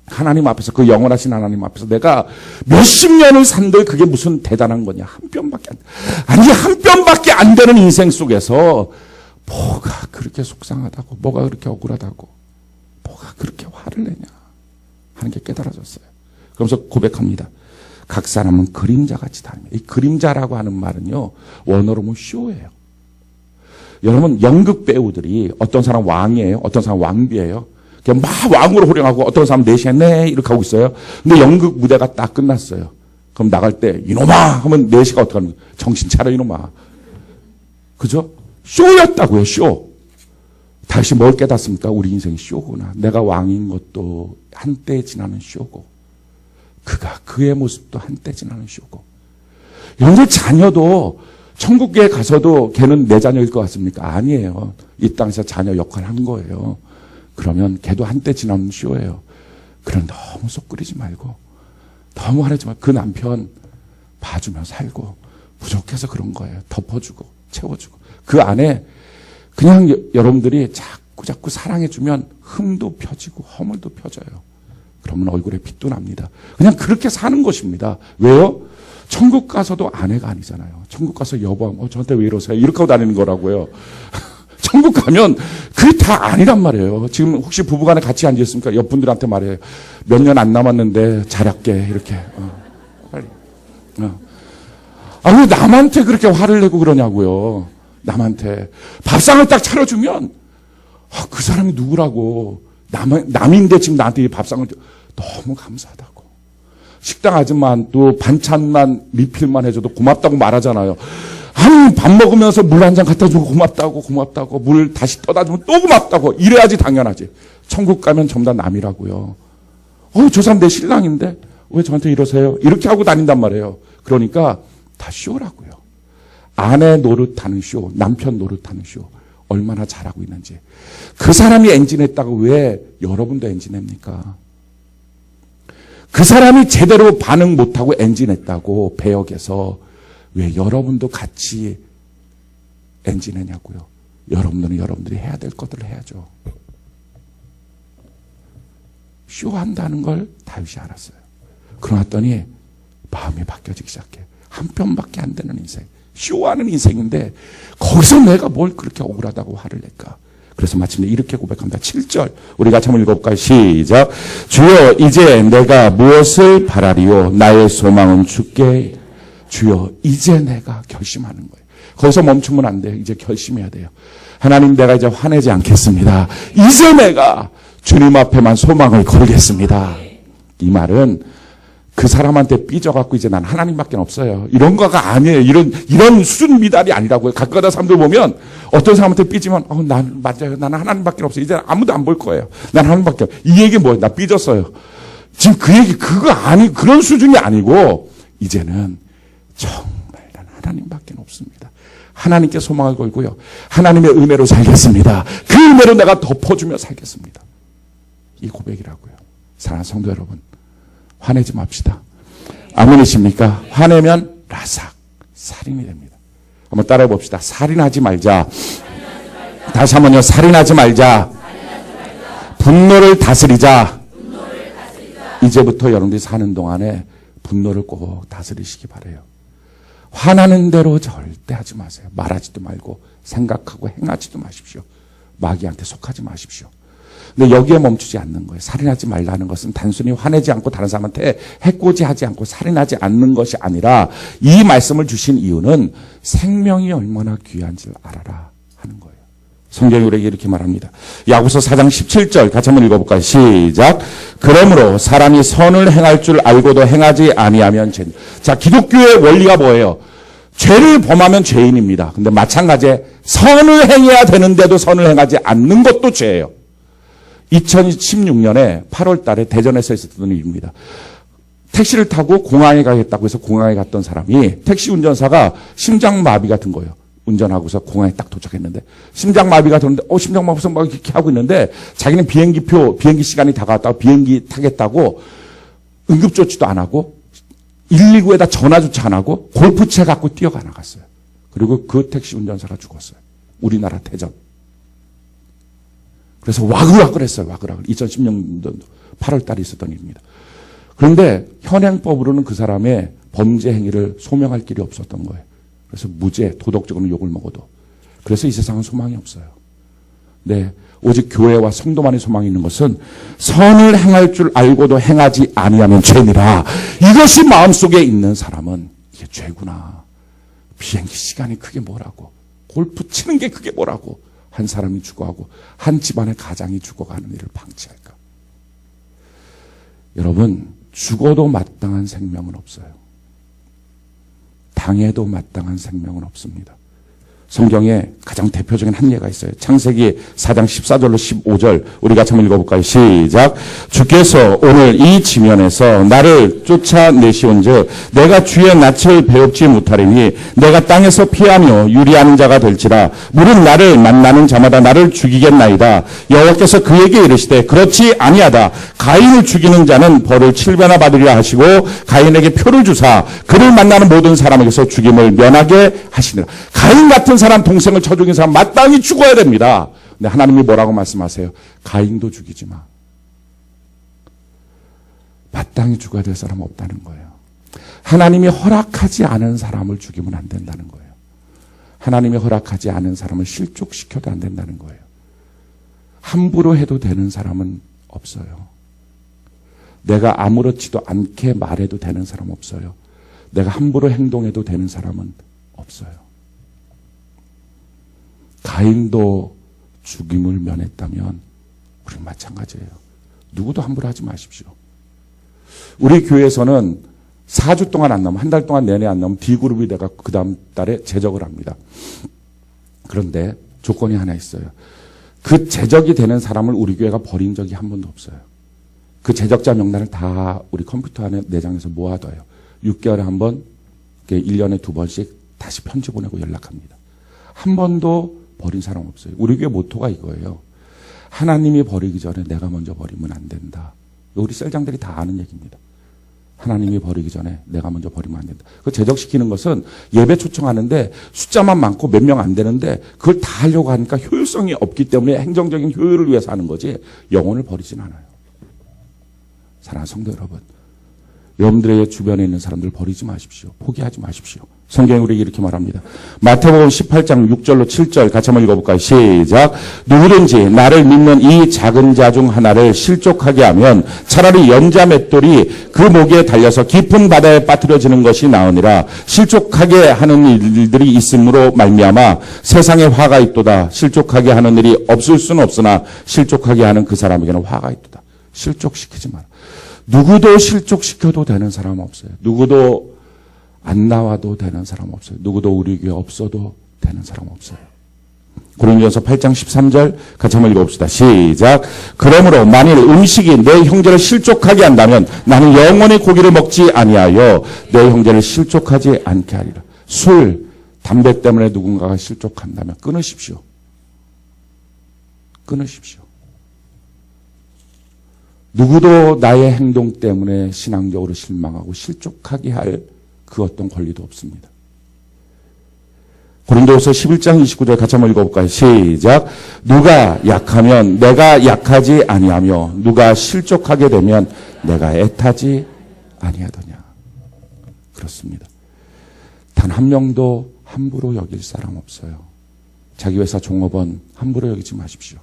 하나님 앞에서, 그 영원하신 하나님 앞에서 내가 몇십 년을 산들 그게 무슨 대단한 거냐. 한 뼘밖에 안 돼. 아니, 한 뼘밖에 안 되는 인생 속에서 뭐가 그렇게 속상하다고, 뭐가 그렇게 억울하다고, 뭐가 그렇게 화를 내냐 하는 게 깨달아졌어요. 그러면서 고백합니다. 각 사람은 그림자같이 다닙니다. 이 그림자라고 하는 말은요, 원어로 보면 쇼예요. 여러분, 연극 배우들이 어떤 사람 왕이에요, 어떤 사람 왕비예요. 그냥 막 왕으로 호령하고 어떤 사람 내시에 네 이렇게 하고 있어요. 근데 연극 무대가 딱 끝났어요. 그럼 나갈 때 이놈아 하면 내시가 어떻게 하는 거예요? 정신 차려 이놈아. 그죠? 쇼였다고요, 쇼. 다시 뭘 깨닫습니까? 우리 인생이 쇼구나. 내가 왕인 것도 한때 지나는 쇼고, 그의 모습도 한때 지나는 쇼고. 여러분들 자녀도 천국에 가서도 걔는 내 자녀일 것 같습니까? 아니에요. 이 땅에서 자녀 역할을 한 거예요. 그러면 걔도 한때 지나는 쇼예요. 그럼 너무 속 끓이지 말고, 너무 화내지 말고, 그 남편 봐주며 살고, 부족해서 그런 거예요. 덮어주고, 채워주고. 그 안에 그냥 여러분들이 자꾸 사랑해주면 흠도 펴지고, 허물도 펴져요. 그러면 얼굴에 빛도 납니다. 그냥 그렇게 사는 것입니다. 왜요? 천국 가서도 아내가 아니잖아요. 천국 가서 여보하면 저한테 왜 이러세요? 이렇게 하고 다니는 거라고요. 천국 가면 그게 다 아니란 말이에요. 지금 혹시 부부간에 같이 앉아있습니까? 옆분들한테 말해요. 몇 년 안 남았는데 잘할게. 이렇게. 빨리. 왜 남한테 그렇게 화를 내고 그러냐고요. 남한테. 밥상을 딱 차려주면, 그 사람이 누구라고. 남인데 지금 나한테 이 밥상을 너무 감사하다고. 식당 아줌마도 반찬만 리필만 해줘도 고맙다고 말하잖아요. 아니, 밥 먹으면서 물 한 잔 갖다 주고 고맙다고, 물 다시 떠다 주면 또 고맙다고. 이래야지 당연하지. 천국 가면 전부 다 남이라고요. 저 사람 내 신랑인데 왜 저한테 이러세요? 이렇게 하고 다닌단 말이에요. 그러니까 다 쇼라고요. 아내 노릇하는 쇼, 남편 노릇하는 쇼. 얼마나 잘하고 있는지. 그 사람이 엔진했다고 왜 여러분도 엔진합니까? 그 사람이 제대로 반응 못하고 엔진했다고 배역에서 왜 여러분도 같이 엔진하냐고요. 여러분들은 여러분들이 해야 될 것들을 해야죠. 쇼한다는 걸 다윗이 알았어요. 그러더니 마음이 바뀌어지기 시작해. 한 편밖에 안 되는 인생. 쇼하는 인생인데 거기서 내가 뭘 그렇게 억울하다고 화를 낼까. 그래서 마침내 이렇게 고백합니다. 7절 우리 같이 한번 읽어볼까요? 시작. 주여 이제 내가 무엇을 바라리요? 나의 소망은 주께. 주여 이제 내가 결심하는 거예요. 거기서 멈추면 안 돼요. 이제 결심해야 돼요. 하나님 내가 이제 화내지 않겠습니다. 이제 내가 주님 앞에만 소망을 걸겠습니다. 이 말은 그 사람한테 삐져갖고 이제 난 하나님밖에 없어요. 이런 거가 아니에요. 이런 수준 미달이 아니라고요. 가까다 사람들 보면 어떤 사람한테 삐지면 난 맞아요. 나는 하나님밖에 없어요. 이제 아무도 안 볼 거예요. 난 하나님밖에 없어요. 이 얘기 뭐예요? 나 삐졌어요. 지금 그 얘기 그런 수준이 아니고 이제는 정말 난 하나님밖에 없습니다. 하나님께 소망을 걸고요. 하나님의 은혜로 살겠습니다. 그 은혜로 내가 덮어주며 살겠습니다. 이 고백이라고요. 사랑하는 성도 여러분. 화내지 맙시다. 아멘이십니까? 화내면 라삭 살인이 됩니다. 한번 따라해 봅시다. 살인하지 말자. 다시 한번요. 살인하지 말자. 분노를 다스리자. 이제부터 여러분들이 사는 동안에 분노를 꼭 다스리시기 바라요. 화나는 대로 절대 하지 마세요. 말하지도 말고 생각하고 행하지도 마십시오. 마귀한테 속하지 마십시오. 근데 여기에 멈추지 않는 거예요. 살인하지 말라는 것은 단순히 화내지 않고 다른 사람한테 해코지하지 않고 살인하지 않는 것이 아니라 이 말씀을 주신 이유는 생명이 얼마나 귀한지를 알아라 하는 거예요. 성경이 우리에게 이렇게 말합니다. 야고보서 4장 17절 같이 한번 읽어볼까요? 시작. 그러므로 사람이 선을 행할 줄 알고도 행하지 아니하면 죄. 자, 기독교의 원리가 뭐예요? 죄를 범하면 죄인입니다. 근데 마찬가지에 선을 행해야 되는데도 선을 행하지 않는 것도 죄예요. 2016년에 8월 달에 대전에서 있었던 일입니다. 택시를 타고 공항에 가겠다고 해서 공항에 갔던 사람이 택시 운전사가 심장마비가 든 거예요. 운전하고서 공항에 딱 도착했는데 심장마비가 드는데 심장마비서 막 이렇게 하고 있는데 자기는 비행기 시간이 다가왔다고 비행기 타겠다고 응급조치도 안 하고 119에다 전화조차 안 하고 골프채 갖고 뛰어가 나갔어요. 그리고 그 택시 운전사가 죽었어요. 우리나라 대전. 그래서 와글와글했어요. 와글와글. 2016년도 8월 달에 있었던 일입니다. 그런데 현행법으로는 그 사람의 범죄 행위를 소명할 길이 없었던 거예요. 그래서 무죄, 도덕적으로 욕을 먹어도. 그래서 이 세상은 소망이 없어요. 네, 오직 교회와 성도만이 소망이 있는 것은 선을 행할 줄 알고도 행하지 아니하면 죄니라. 이것이 마음속에 있는 사람은 이게 죄구나. 비행기 시간이 그게 뭐라고. 골프 치는 게 그게 뭐라고. 한 사람이 죽어가고 한 집안의 가장이 죽어가는 일을 방치할까. 여러분, 죽어도 마땅한 생명은 없어요. 당해도 마땅한 생명은 없습니다. 성경에 가장 대표적인 한 예가 있어요. 창세기 4장 14절로 15절 우리 같이 한번 읽어볼까요? 시작. 주께서 오늘 이 지면에서 나를 쫓아내시온즉 내가 주의 낯을 배웁지 못하리니 내가 땅에서 피하며 유리하는 자가 될지라. 물은 나를 만나는 자마다 나를 죽이겠나이다. 여호와께서 그에게 이르시되 그렇지 아니하다. 가인을 죽이는 자는 벌을 7배나 받으리라 하시고 가인에게 표를 주사 그를 만나는 모든 사람에게서 죽임을 면하게 하시니라. 가인 같은 사람 동생을 쳐 죽인 사람 마땅히 죽어야 됩니다. 근데 하나님이 뭐라고 말씀하세요? 가인도 죽이지 마. 마땅히 죽어야 될 사람은 없다는 거예요. 하나님이 허락하지 않은 사람을 죽이면 안 된다는 거예요. 하나님이 허락하지 않은 사람을 실족시켜도 안 된다는 거예요. 함부로 해도 되는 사람은 없어요. 내가 아무렇지도 않게 말해도 되는 사람 없어요. 내가 함부로 행동해도 되는 사람은 없어요. 가인도 죽임을 면했다면 우리는 마찬가지예요. 누구도 함부로 하지 마십시오. 우리 교회에서는 4주 동안 안 나오면, 한 달 동안 내내 안 나오면 D그룹이 내가 그 다음 달에 제적을 합니다. 그런데 조건이 하나 있어요. 그 제적이 되는 사람을 우리 교회가 버린 적이 한 번도 없어요. 그 제적자 명단을 다 우리 컴퓨터 안에 내장해서 모아둬요. 6개월에 한 번, 1년에 2번씩 다시 편지 보내고 연락합니다. 한 번도 버린 사람 없어요. 우리 교회 모토가 이거예요. 하나님이 버리기 전에 내가 먼저 버리면 안 된다. 우리 셀장들이 다 아는 얘기입니다. 하나님이 버리기 전에 내가 먼저 버리면 안 된다. 그 제적시키는 것은 예배 초청하는데 숫자만 많고 몇 명 안 되는데 그걸 다 하려고 하니까 효율성이 없기 때문에 행정적인 효율을 위해서 하는 거지 영혼을 버리진 않아요. 사랑하는 성도 여러분, 여러분들의 주변에 있는 사람들 버리지 마십시오. 포기하지 마십시오. 성경이 우리에게 이렇게 말합니다. 마태복음 18장 6절로 7절 같이 한번 읽어볼까요? 시작. 누구든지 나를 믿는 이 작은 자 중 하나를 실족하게 하면 차라리 연자 맷돌이 그 목에 달려서 깊은 바다에 빠뜨려지는 것이 나으니라. 실족하게 하는 일들이 있음으로 말미암아 세상에 화가 있도다. 실족하게 하는 일이 없을 수는 없으나 실족하게 하는 그 사람에게는 화가 있도다. 실족시키지 마라. 누구도 실족시켜도 되는 사람 없어요. 누구도 안 나와도 되는 사람 없어요. 누구도 우리 교회 없어도 되는 사람 없어요. 고린도전서 8장 13절 같이 한번 읽어봅시다. 시작. 그러므로 만일 음식이 내 형제를 실족하게 한다면 나는 영원히 고기를 먹지 아니하여 내 형제를 실족하지 않게 하리라. 술, 담배 때문에 누군가가 실족한다면 끊으십시오. 끊으십시오. 누구도 나의 행동 때문에 신앙적으로 실망하고 실족하게 할 그 어떤 권리도 없습니다. 고린도후서 11장 29절 같이 한번 읽어볼까요? 시작. 누가 약하면 내가 약하지 아니하며 누가 실족하게 되면 내가 애타지 아니하더냐. 그렇습니다. 단 한 명도 함부로 여길 사람 없어요. 자기 회사 종업원 함부로 여기지 마십시오.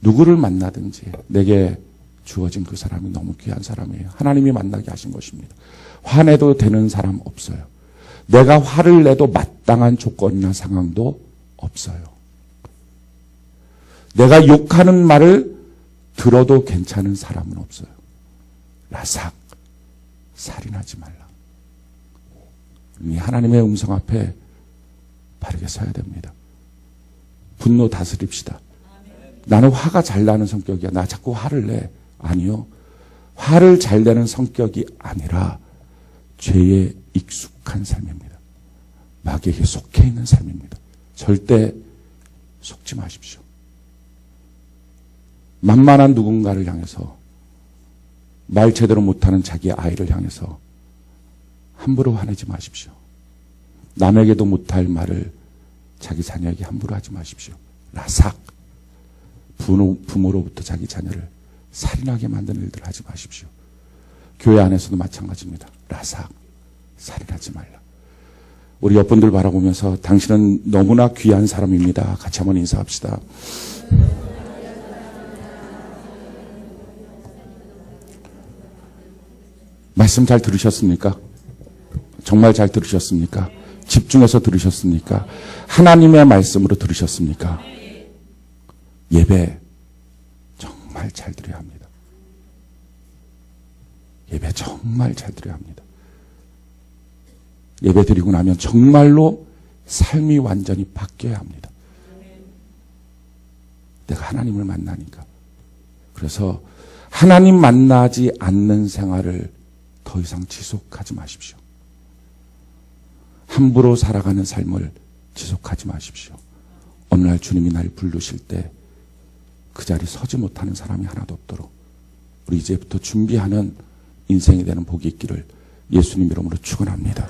누구를 만나든지 내게 주어진 그 사람이 너무 귀한 사람이에요. 하나님이 만나게 하신 것입니다. 화내도 되는 사람 없어요. 내가 화를 내도 마땅한 조건이나 상황도 없어요. 내가 욕하는 말을 들어도 괜찮은 사람은 없어요. 라삭, 살인하지 말라. 하나님의 음성 앞에 바르게 서야 됩니다. 분노 다스립시다. 나는 화가 잘 나는 성격이야. 나 자꾸 화를 내. 아니요. 화를 잘 내는 성격이 아니라 죄에 익숙한 삶입니다. 마귀에게 속해 있는 삶입니다. 절대 속지 마십시오. 만만한 누군가를 향해서 말 제대로 못하는 자기 아이를 향해서 함부로 화내지 마십시오. 남에게도 못할 말을 자기 자녀에게 함부로 하지 마십시오. 라삭. 부모로부터 자기 자녀를 살인하게 만드는 일들 하지 마십시오. 교회 안에서도 마찬가지입니다. 라삭, 살인하지 말라. 우리 옆분들 바라보면서 당신은 너무나 귀한 사람입니다. 같이 한번 인사합시다. 말씀 잘 들으셨습니까? 정말 잘 들으셨습니까? 집중해서 들으셨습니까? 하나님의 말씀으로 들으셨습니까? 예배 정말 잘 드려야 합니다. 예배 정말 잘 드려야 합니다. 예배 드리고 나면 정말로 삶이 완전히 바뀌어야 합니다. 내가 하나님을 만나니까. 그래서 하나님 만나지 않는 생활을 더 이상 지속하지 마십시오. 함부로 살아가는 삶을 지속하지 마십시오. 어느 날 주님이 날 부르실 때 그 자리 서지 못하는 사람이 하나도 없도록 우리 이제부터 준비하는 인생이 되는 복이 있기를 예수님 이름으로 축원합니다.